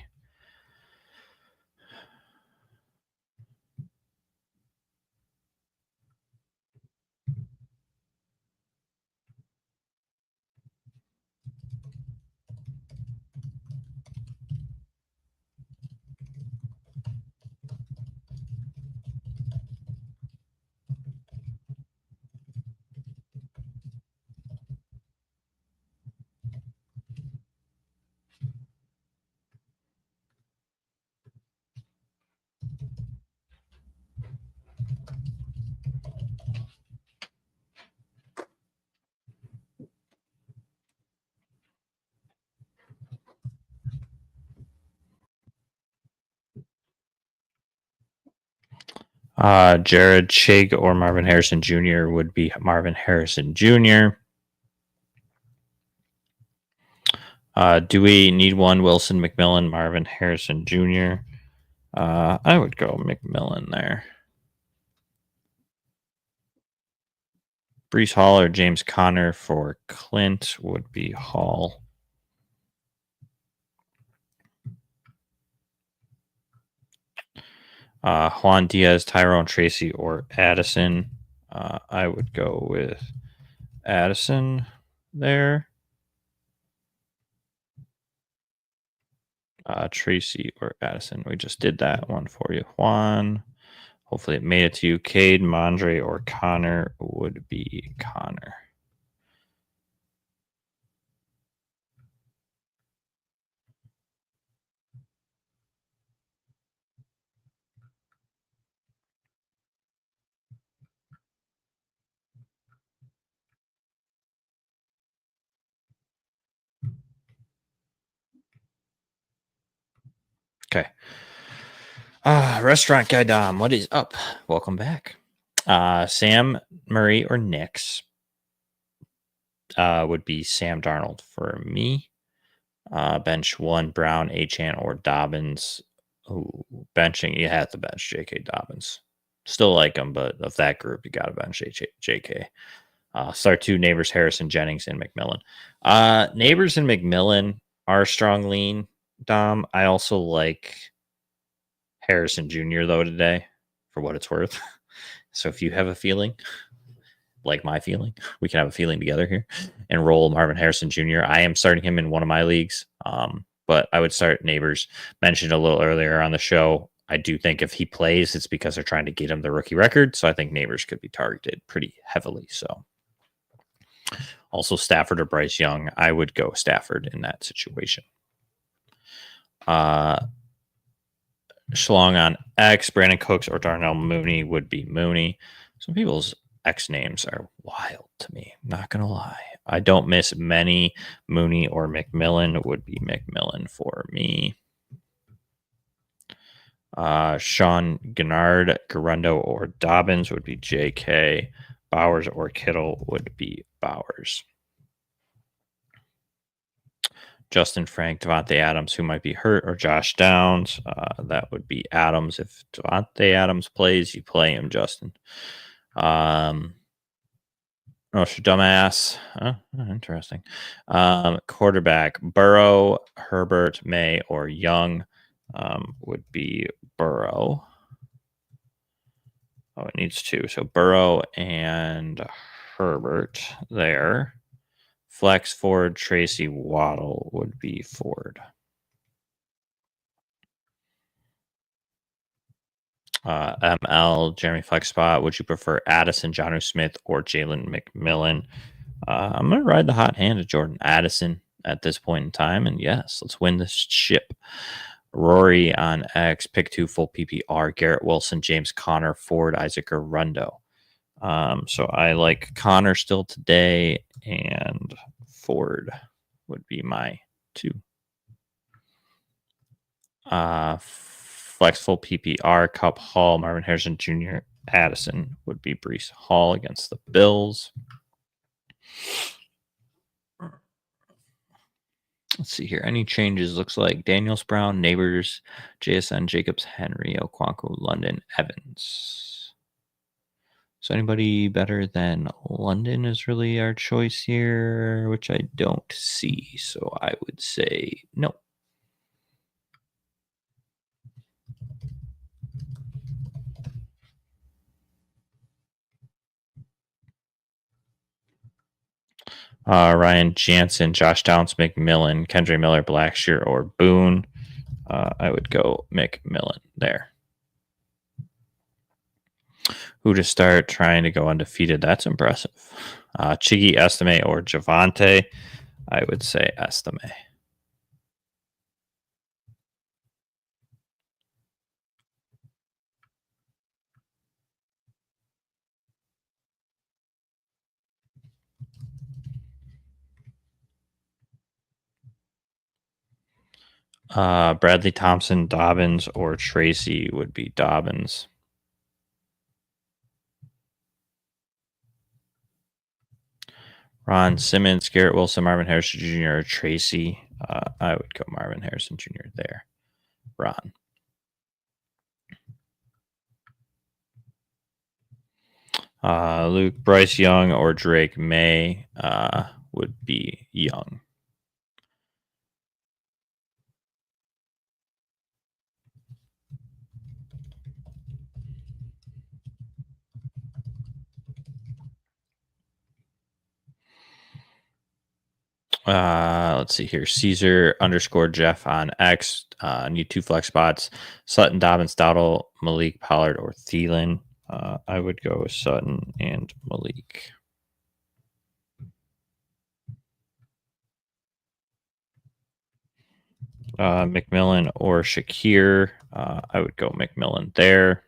Jared Chig or Marvin Harrison Jr. would be Marvin Harrison Jr. Do we need one? Wilson, McMillan, Marvin Harrison Jr. I would go McMillan there. Brees Hall or James Conner for Clint would be Hall. Juan Diaz, Tyrone Tracy, or Addison. I would go with Addison there. Tracy or Addison. We just did that one for you, Juan. Hopefully it made it to you. Cade, Mondre, or Connor would be Connor. Okay. Restaurant Guy Dom, what is up? Welcome back. Sam Murray or Knicks would be Sam Darnold for me. Bench one, Brown, Achane, or Dobbins. Ooh, benching, you have to bench J.K. Dobbins. Still like him, but of that group, you got to bench J.K. Start two, Neighbors, Harrison, Jennings, and McMillan. Neighbors and McMillan are a strong lean, Dom. I also like Harrison Jr., though, today, for what it's worth. So if you have a feeling, like my feeling, we can have a feeling together here and roll Marvin Harrison Jr. I am starting him in one of my leagues, but I would start Neighbors. Mentioned a little earlier on the show, I do think if he plays, it's because they're trying to get him the rookie record. So I think Neighbors could be targeted pretty heavily. So also Stafford or Bryce Young, I would go Stafford in that situation. Schlong on X, Brandon Cooks or Darnell Mooney would be Mooney. Some people's X names are wild to me. Not going to lie. I don't miss many. Mooney or McMillan would be McMillan for me. Sean Gennard, Garundo, or Dobbins would be JK. Bowers or Kittle would be Bowers. Justin Frank, Devontae Adams, who might be hurt, or Josh Downs. That would be Adams. If Devontae Adams plays, you play him, Justin. Oh, dumbass. Interesting. Quarterback Burrow, Herbert, May, or Young would be Burrow. Oh, it needs two. So Burrow and Herbert there. Flex Ford, Tracy Waddle would be Ford. ML, Jeremy Flex spot. Would you prefer Addison, Jonnu Smith, or Jalen McMillan? I'm going to ride the hot hand of Jordan Addison at this point in time. And yes, let's win this ship. Rory on X, pick two full PPR. Garrett Wilson, James Conner, Ford, Isaac, or Rundo. So I like Connor still today, and Ford would be my two. Flex full PPR, Cup Hall, Marvin Harrison Jr., Addison would be Brees Hall against the Bills. Let's see here. Any changes? Looks like Daniels, Brown, Neighbors, JSN, Jacobs, Henry, Okonkwo, London, Evans. So anybody better than London is really our choice here, which I don't see. So I would say no. Ryan Jansen, Josh Downs, McMillan, Kendra Miller, Blackshear, or Boone. I would go McMillan there. Who to start trying to go undefeated? That's impressive. Chiggy, Estime, or Javante? I would say Estime. Bradley Thompson, Dobbins, or Tracy would be Dobbins. Ron Simmons, Garrett Wilson, Marvin Harrison Jr., or Tracy. I would go Marvin Harrison Jr. there. Ron. Luke, Bryce Young, or Drake May would be Young. Let's see here. Caesar _ Jeff on X. Need two flex spots. Sutton, Dobbins, Dowdle, Malik, Pollard, or Thielen. I would go with Sutton and Malik. McMillan or Shakir. I would go McMillan there.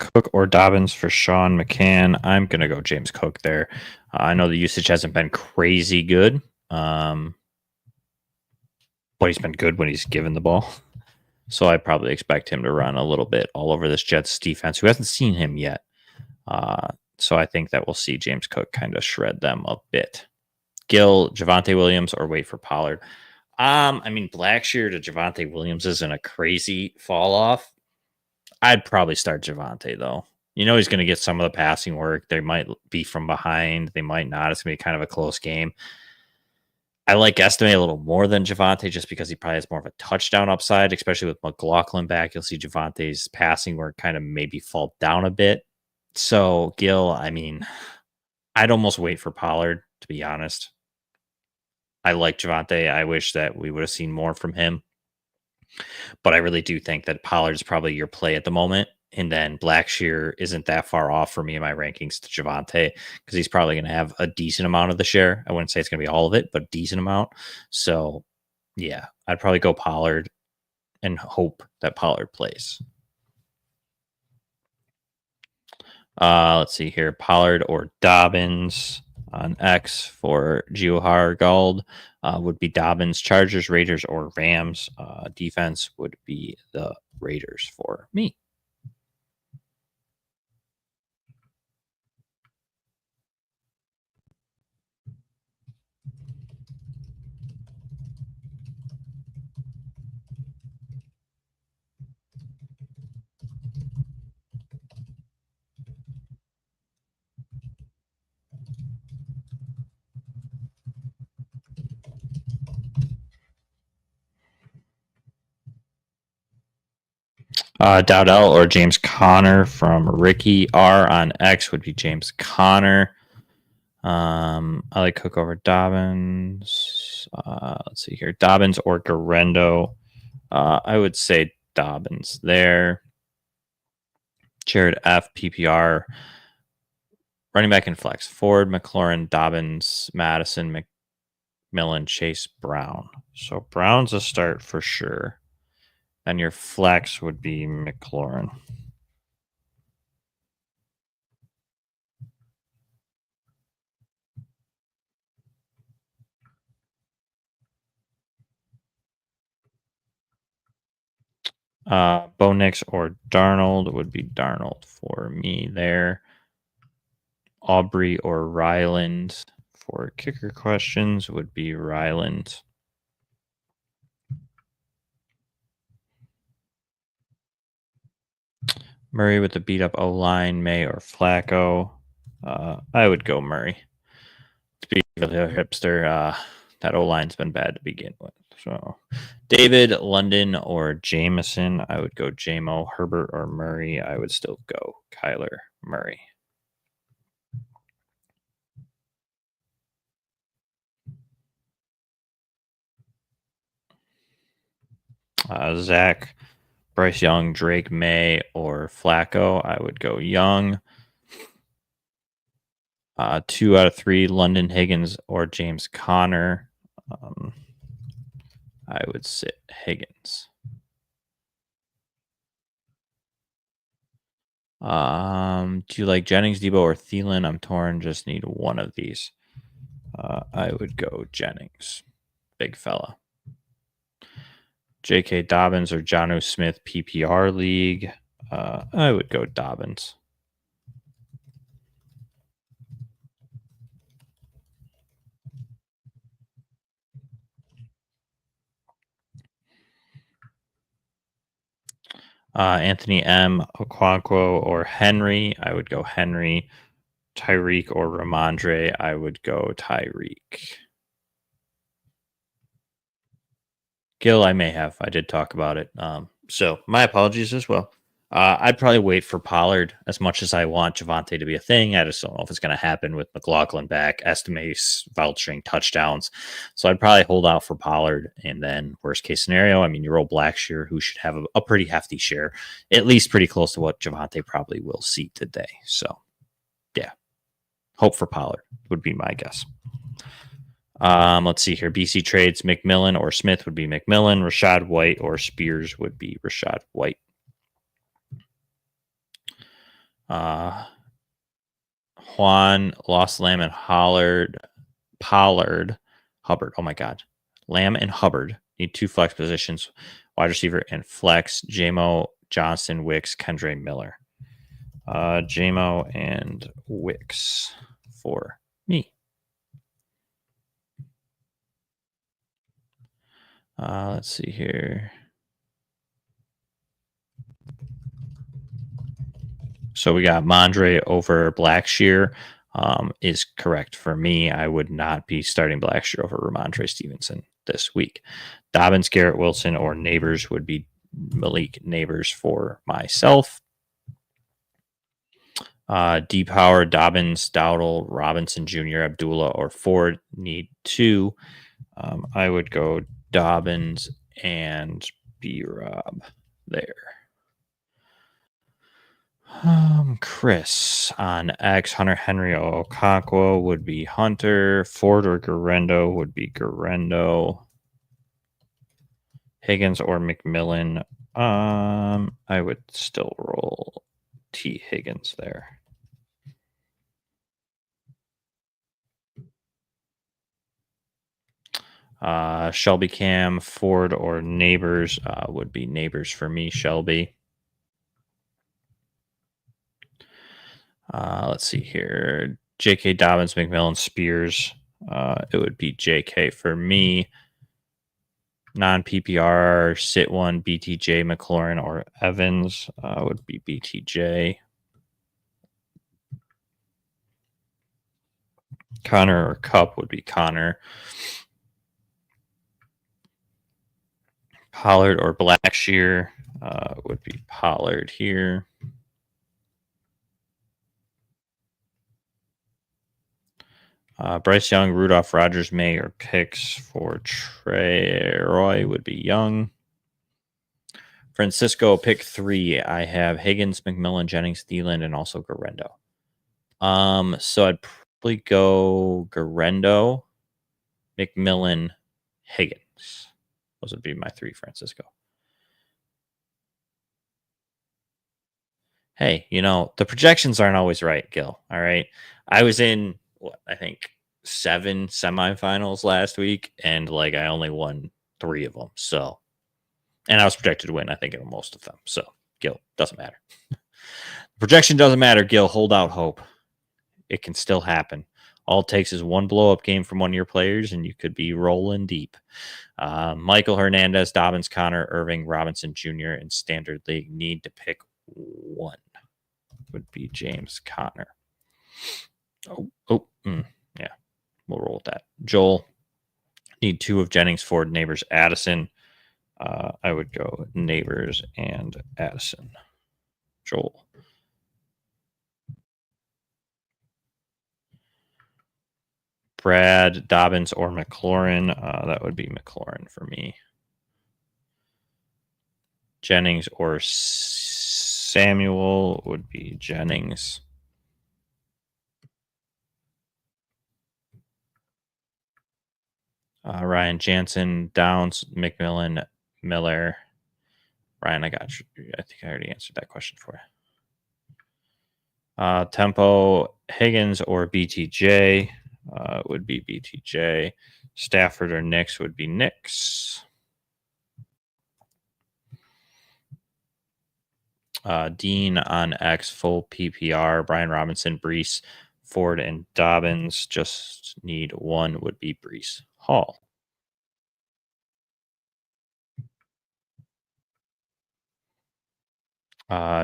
Cook or Dobbins for Sean McCann. I'm going to go James Cook there. I know the usage hasn't been crazy good, but he's been good when he's given the ball. So I probably expect him to run a little bit all over this Jets defense, who hasn't seen him yet. So I think that we'll see James Cook kind of shred them a bit. Gill, Javonte Williams, or wait for Pollard. Blackshear to Javonte Williams isn't a crazy fall off. I'd probably start Javonte, though. You know he's going to get some of the passing work. They might be from behind. They might not. It's going to be kind of a close game. I like Estimate a little more than Javonte just because he probably has more of a touchdown upside, especially with McLaughlin back. You'll see Javante's passing work kind of maybe fall down a bit. So, Gil, I'd almost wait for Pollard, to be honest. I like Javonte. I wish that we would have seen more from him. But I really do think that Pollard is probably your play at the moment. And then Blackshear isn't that far off for me in my rankings to Javonte because he's probably going to have a decent amount of the share. I wouldn't say it's going to be all of it, but a decent amount. So, Yeah, I'd probably go Pollard and hope that Pollard plays. Let's see here. Pollard or Dobbins on X for Geohar Gold would be Dobbins. Chargers, Raiders, or Rams. Defense would be the Raiders for me. Dowdell or James Conner from Ricky R on X would be James Conner. I like Cook over Dobbins. Let's see here. Dobbins or Garendo. I would say Dobbins there. Jared F. PPR. Running back and flex. Ford, McLaurin, Dobbins, Madison, McMillan, Chase, Brown. So Brown's a start for sure. And your flex would be McLaurin. Bo Nix or Darnold would be Darnold for me there. Aubrey or Ryland for kicker questions would be Ryland. Murray with the beat up O line, May or Flacco. I would go Murray. Speaking of the hipster, that O line's been bad to begin with. So, David, London, or Jameson, I would go Jamo. Herbert or Murray, I would still go Kyler Murray. Zach, Bryce Young, Drake May, or Flacco, I would go Young. 2 out of 3, London Higgins or James Conner. I would sit Higgins. Do you like Jennings, Debo, or Thielen? I'm torn. Just need one of these. I would go Jennings. Big fella. J.K. Dobbins or Jonnu Smith PPR league. I would go Dobbins. Anthony M, Okonkwo, or Henry. I would go Henry. Tyreek or Ramondre. I would go Tyreek. Gil, I may have. I did talk about it. So my apologies as well. I'd probably wait for Pollard as much as I want Javonte to be a thing. I just don't know if it's going to happen with McLaughlin back, estimates vouchering touchdowns. So I'd probably hold out for Pollard. And then worst case scenario, I mean, you roll Blackshear, who should have a pretty hefty share, at least pretty close to what Javonte probably will see today. So yeah, hope for Pollard would be my guess. Let's see here. BC trades McMillan or Smith would be McMillan. Rashad White or Spears would be Rashad White. Juan, Lost Lamb, and Pollard, Hubbard. Oh my God. Lamb and Hubbard need 2 flex positions, wide receiver and flex. Jamo, Johnson, Wicks, Kendre Miller. Jamo and Wicks for me. Let's see here. So we got Mondre over Blackshear is correct for me. I would not be starting Blackshear over Ramondre Stevenson this week. Dobbins, Garrett Wilson, or Neighbors would be Malik Neighbors for myself. D Power, Dobbins, Dowdle, Robinson Jr., Abdullah, or Ford need 2. I would go Dobbins and B-Rob there. Chris on X, Hunter Henry or Okonkwo would be Hunter. Ford or Garendo would be Garendo. Higgins or McMillan. I would still roll T. Higgins there. Shelby Cam, Ford, or Neighbors would be Neighbors for me, Shelby. Let's see here. J.K. Dobbins, McMillan, Spears. It would be J.K. for me. Non-PPR, sit one, BTJ, McLaurin, or Evans would be BTJ. Connor or Cup would be Connor. Pollard or Blackshear would be Pollard here. Bryce Young, Rudolph, Rogers, May, or Kicks for Roy would be Young. Francisco, pick 3. I have Higgins, McMillan, Jennings, Thielen, and also Garendo. So I'd probably go Garendo, McMillan, Higgins. Those would be my 3, Francisco. Hey, the projections aren't always right, Gil. All right. I was in, I think 7 semifinals last week, and I only won 3 of them. So, and I was projected to win, I think, in most of them. So, Gil, doesn't matter. Projection doesn't matter, Gil. Hold out hope. It can still happen. All it takes is one blow up game from one of your players, and you could be rolling deep. Michael Hernandez, Dobbins, Connor, Irving, Robinson Jr. in Standard League need to pick 1. Would be James Conner. Yeah, we'll roll with that. Joel, need 2 of Jennings, Ford, Neighbors, Addison. I would go Neighbors and Addison. Joel. Brad, Dobbins, or McLaurin. That would be McLaurin for me. Jennings or Samuel would be Jennings. Ryan Jansen, Downs, McMillan, Miller. Ryan, I got you. I think I already answered that question for you. Tempo, Higgins or BTJ would be BTJ. Stafford or Nix would be Nix. Dean on X, full PPR. Brian Robinson, Brees, Ford, and Dobbins. Just need 1 would be Brees Hall.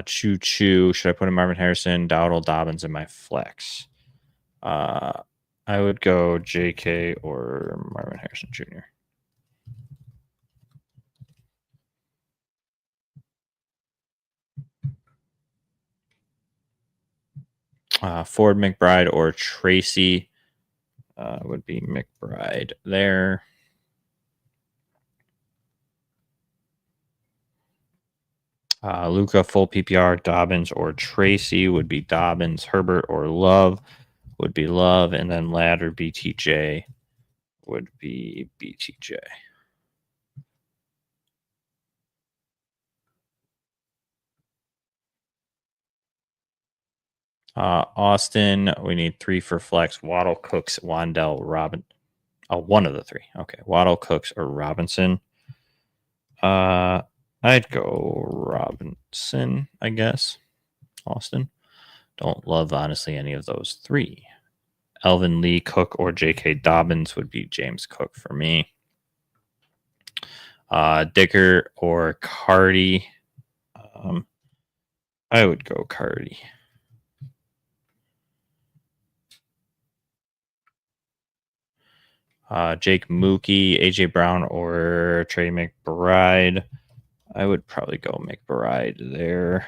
Choo Choo. Should I put in Marvin Harrison, Dowdle, Dobbins in my flex? I would go JK or Marvin Harrison Jr. Ford, McBride, or Tracy would be McBride there. Luca, full PPR, Dobbins or Tracy would be Dobbins. Herbert or Love would be Love. And then Ladd or BTJ would be BTJ. Austin, we need 3 for flex. Waddle, Cooks, Wandell, Robin. Oh, one of the 3. Okay. Waddle, Cooks, or Robinson. I'd go Robinson, I guess. Austin. Don't love, honestly, any of those 3. Elvin Lee, Cook, or J.K. Dobbins would be James Cook for me. Dicker or Cardi. I would go Cardi. Jake Mookie, AJ Brown, or Trey McBride. I would probably go McBride there.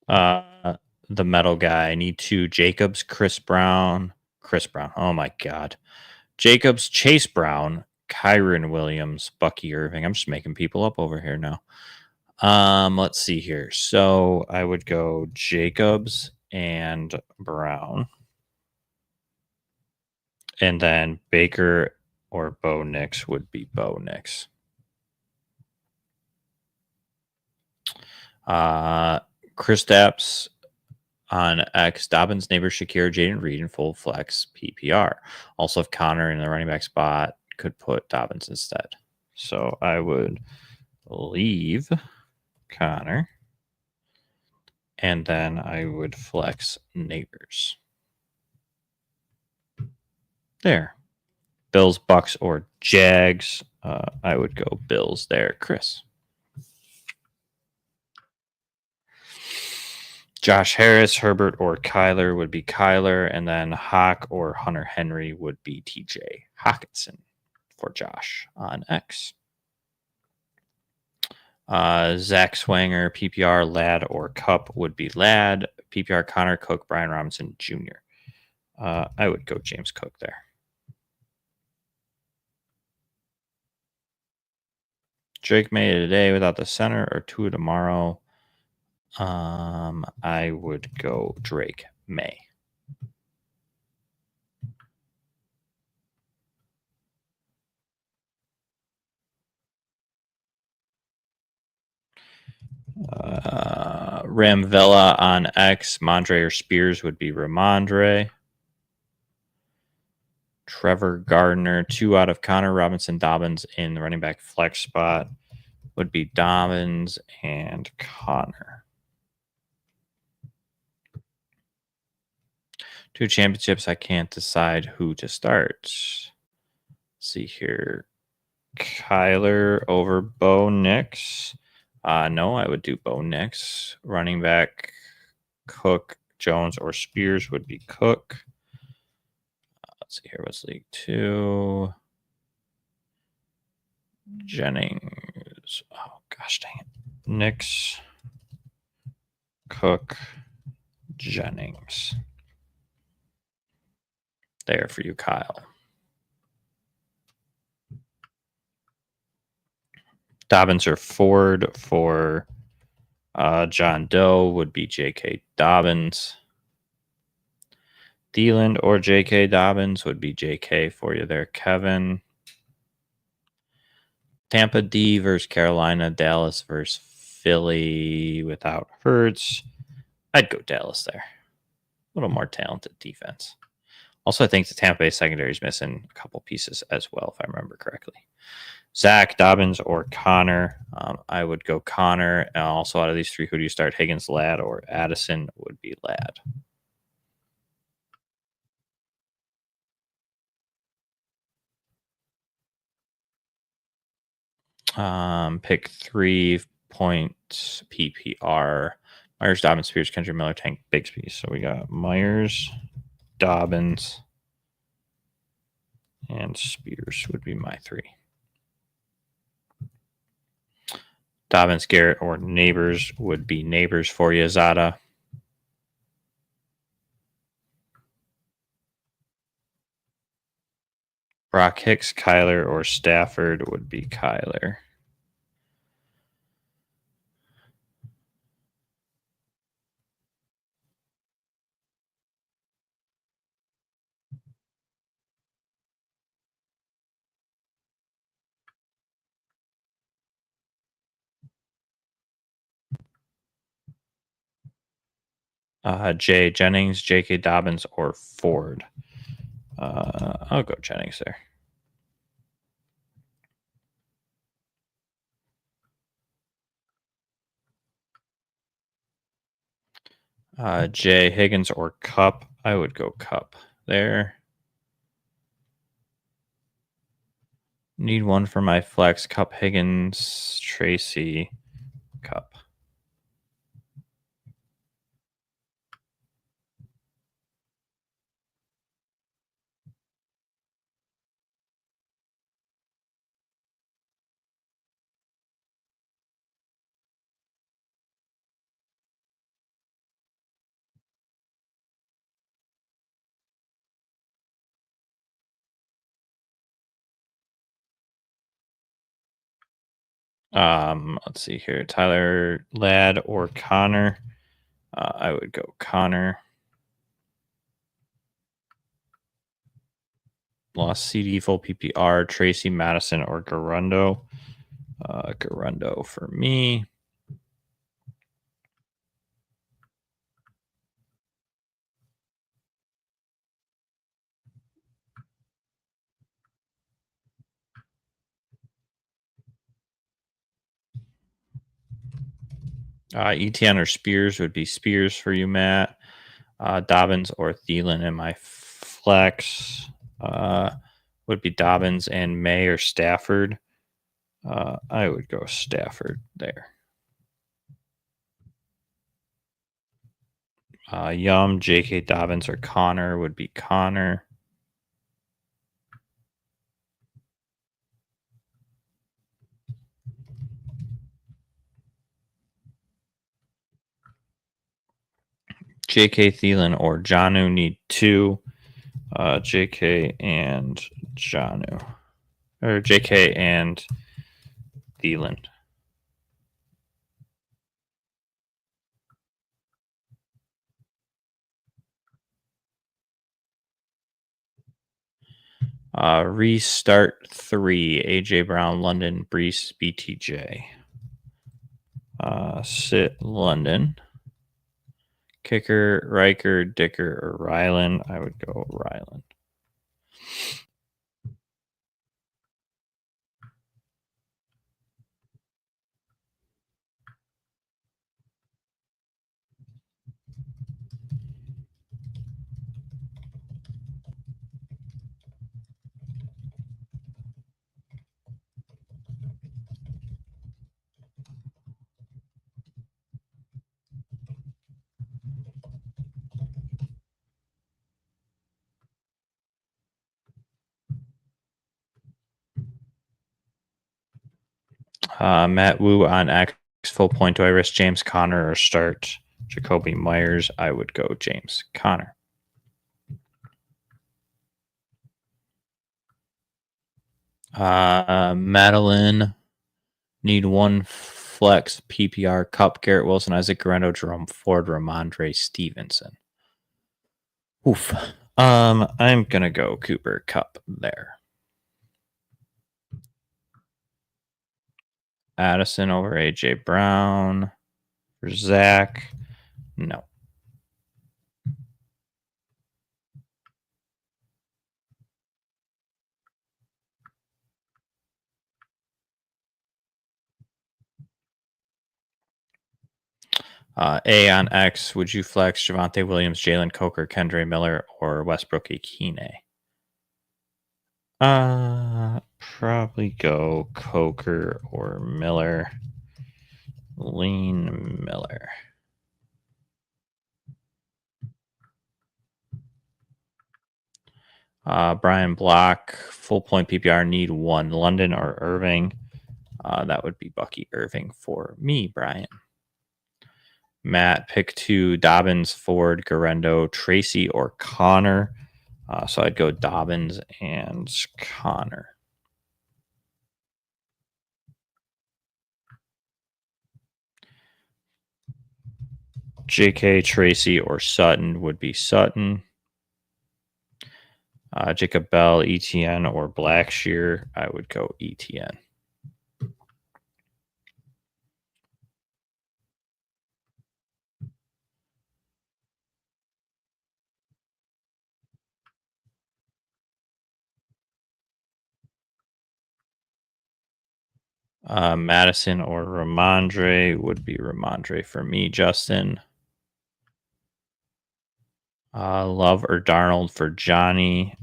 Uh, the metal guy. I need two. Jacobs, Chris Brown. Chris Brown. Oh my God. Jacobs, Chase Brown, Kyron Williams, Bucky Irving. I'm just making people up over here now. Let's see here. So I would go Jacobs and Brown. And then Baker or Bo Nix would be Bo Nix. Chris Stapps on X, Dobbins, Neighbor, Shakir, Jaden Reed in full flex PPR. Also, if Connor in the running back spot could put Dobbins instead. So I would leave Connor and then I would flex Neighbors. There. Bills, Bucks, or Jags. I would go Bills there. Chris. Josh Harris, Herbert, or Kyler would be Kyler, and then Hawk or Hunter Henry would be TJ Hawkinson for Josh on X. Zach Swanger, PPR, Ladd, or Cup would be Ladd. PPR, Connor Cook, Brian Robinson Jr. I would go James Cook there. Drake made it today without the center or Tua tomorrow. I would go Drake May. Ramvella on X. Mondre or Spears would be Ramondre. Trevor Gardner, 2 out of Connor Robinson Dobbins in the running back flex spot would be Dobbins and Connor. 2 championships. I can't decide who to start. Let's see here. Kyler over Bo Nix. No, I would do Bo Nix. Running back Cook, Jones, or Spears would be Cook. Let's see here. What's League 2? Jennings. Oh, gosh dang it. Nix, Cook, Jennings. There for you, Kyle. Dobbins or Ford for John Doe would be J.K. Dobbins. Thielen or J.K. Dobbins would be J.K. for you there, Kevin. Tampa D versus Carolina, Dallas versus Philly without Hurts. I'd go Dallas there. A little more talented defense. Also, I think the Tampa Bay secondary is missing a couple pieces as well, if I remember correctly. Zach, Dobbins, or Connor. I would go Connor. Also, out of these 3, who do you start? Higgins, Ladd, or Addison would be Ladd. Pick 3 points PPR. Myers, Dobbins, Spears, Kendrick, Miller, Tank, Bigsby. So we got Myers, Dobbins, and Spears would be my 3. Dobbins, Garrett, or Neighbors would be Neighbors for you, Zada. Brock Hicks, Kyler, or Stafford would be Kyler. Jay Jennings, J.K. Dobbins, or Ford. I'll go Jennings there. Jay Higgins or Cup. I would go Cup there. Need one for my flex. Cup, Higgins, Tracy, Cup. Let's see here. Tyler Ladd or Connor. I would go Connor. Lost CD, full PPR. Tracy, Madison, or Garundo. Garundo for me. ETN or Spears would be Spears for you, Matt. Dobbins or Thielen in my flex would be Dobbins, and May or Stafford. I would go Stafford there. Yum, J.K. Dobbins or Connor would be Connor. J.K. Thielen or Janu need two. J.K. and Janu. Or J.K. and Thielen. Restart 3. AJ Brown, London, Brees, BTJ. Sit London. Kicker, Riker, Dicker, or Ryland. I would go Ryland. Matt Wu on X, full point. Do I risk James Conner or start Jacoby Myers? I would go James Conner. Madeline, need one flex PPR Cup, Garrett Wilson, Isaac Guerrero, Jerome Ford, Ramondre Stevenson. Oof. I'm gonna go Cooper Cup there. Addison over AJ Brown. For Zach, no. A on X, would you flex Javonte Williams, Jalen Coker, Kendre Miller, or Westbrook Ikine? Probably go Coker or Miller. Lean Miller. Brian Block, full point PPR, need one. London or Irving? That would be Bucky Irving for me, Brian. Matt, pick 2, Dobbins, Ford, Garendo, Tracy, or Connor. So I'd go Dobbins and Connor. J.K., Tracy, or Sutton would be Sutton. Jacob Bell, ETN, or Blackshear, I would go ETN. Madison or Ramondre would be Ramondre for me, Justin. Love or Darnold for Johnny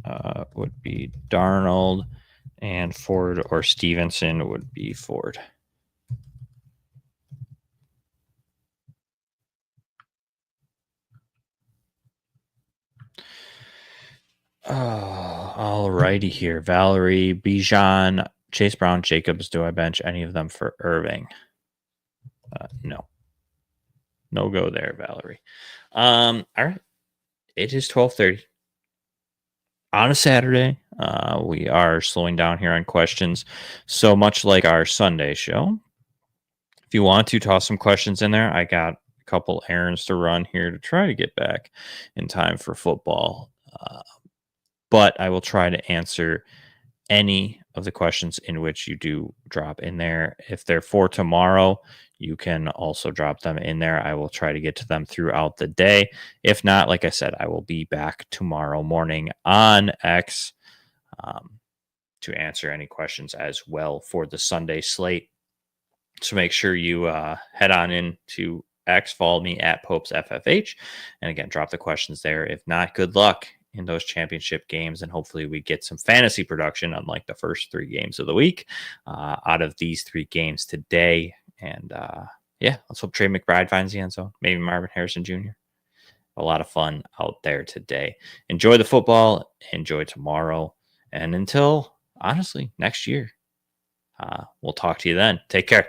would be Darnold. And Ford or Stevenson would be Ford. Oh, alrighty here. Valerie, Bijan, Chase Brown, Jacobs. Do I bench any of them for Irving? No. No go there, Valerie. All right. It is 12:30 on a Saturday. We are slowing down here on questions. So much like our Sunday show, If you want to toss some questions in there, I got a couple errands to run here to try to get back in time for football. But I will try to answer any of the questions in which you do drop in there. If they're for tomorrow, you can also drop them in there. I will try to get to them throughout the day. If not, like I said, I will be back tomorrow morning on X um, to answer any questions as well for the Sunday slate. So make sure you head on in to X, follow me at Popes FFH, and again, drop the questions there. If not, good luck in those championship games, and hopefully we get some fantasy production, unlike the first 3 games of the week, out of these 3 games today. And yeah, let's hope Trey McBride finds the end zone. Maybe Marvin Harrison Jr. A lot of fun out there today. Enjoy the football. Enjoy tomorrow. And until, honestly, next year, we'll talk to you then. Take care.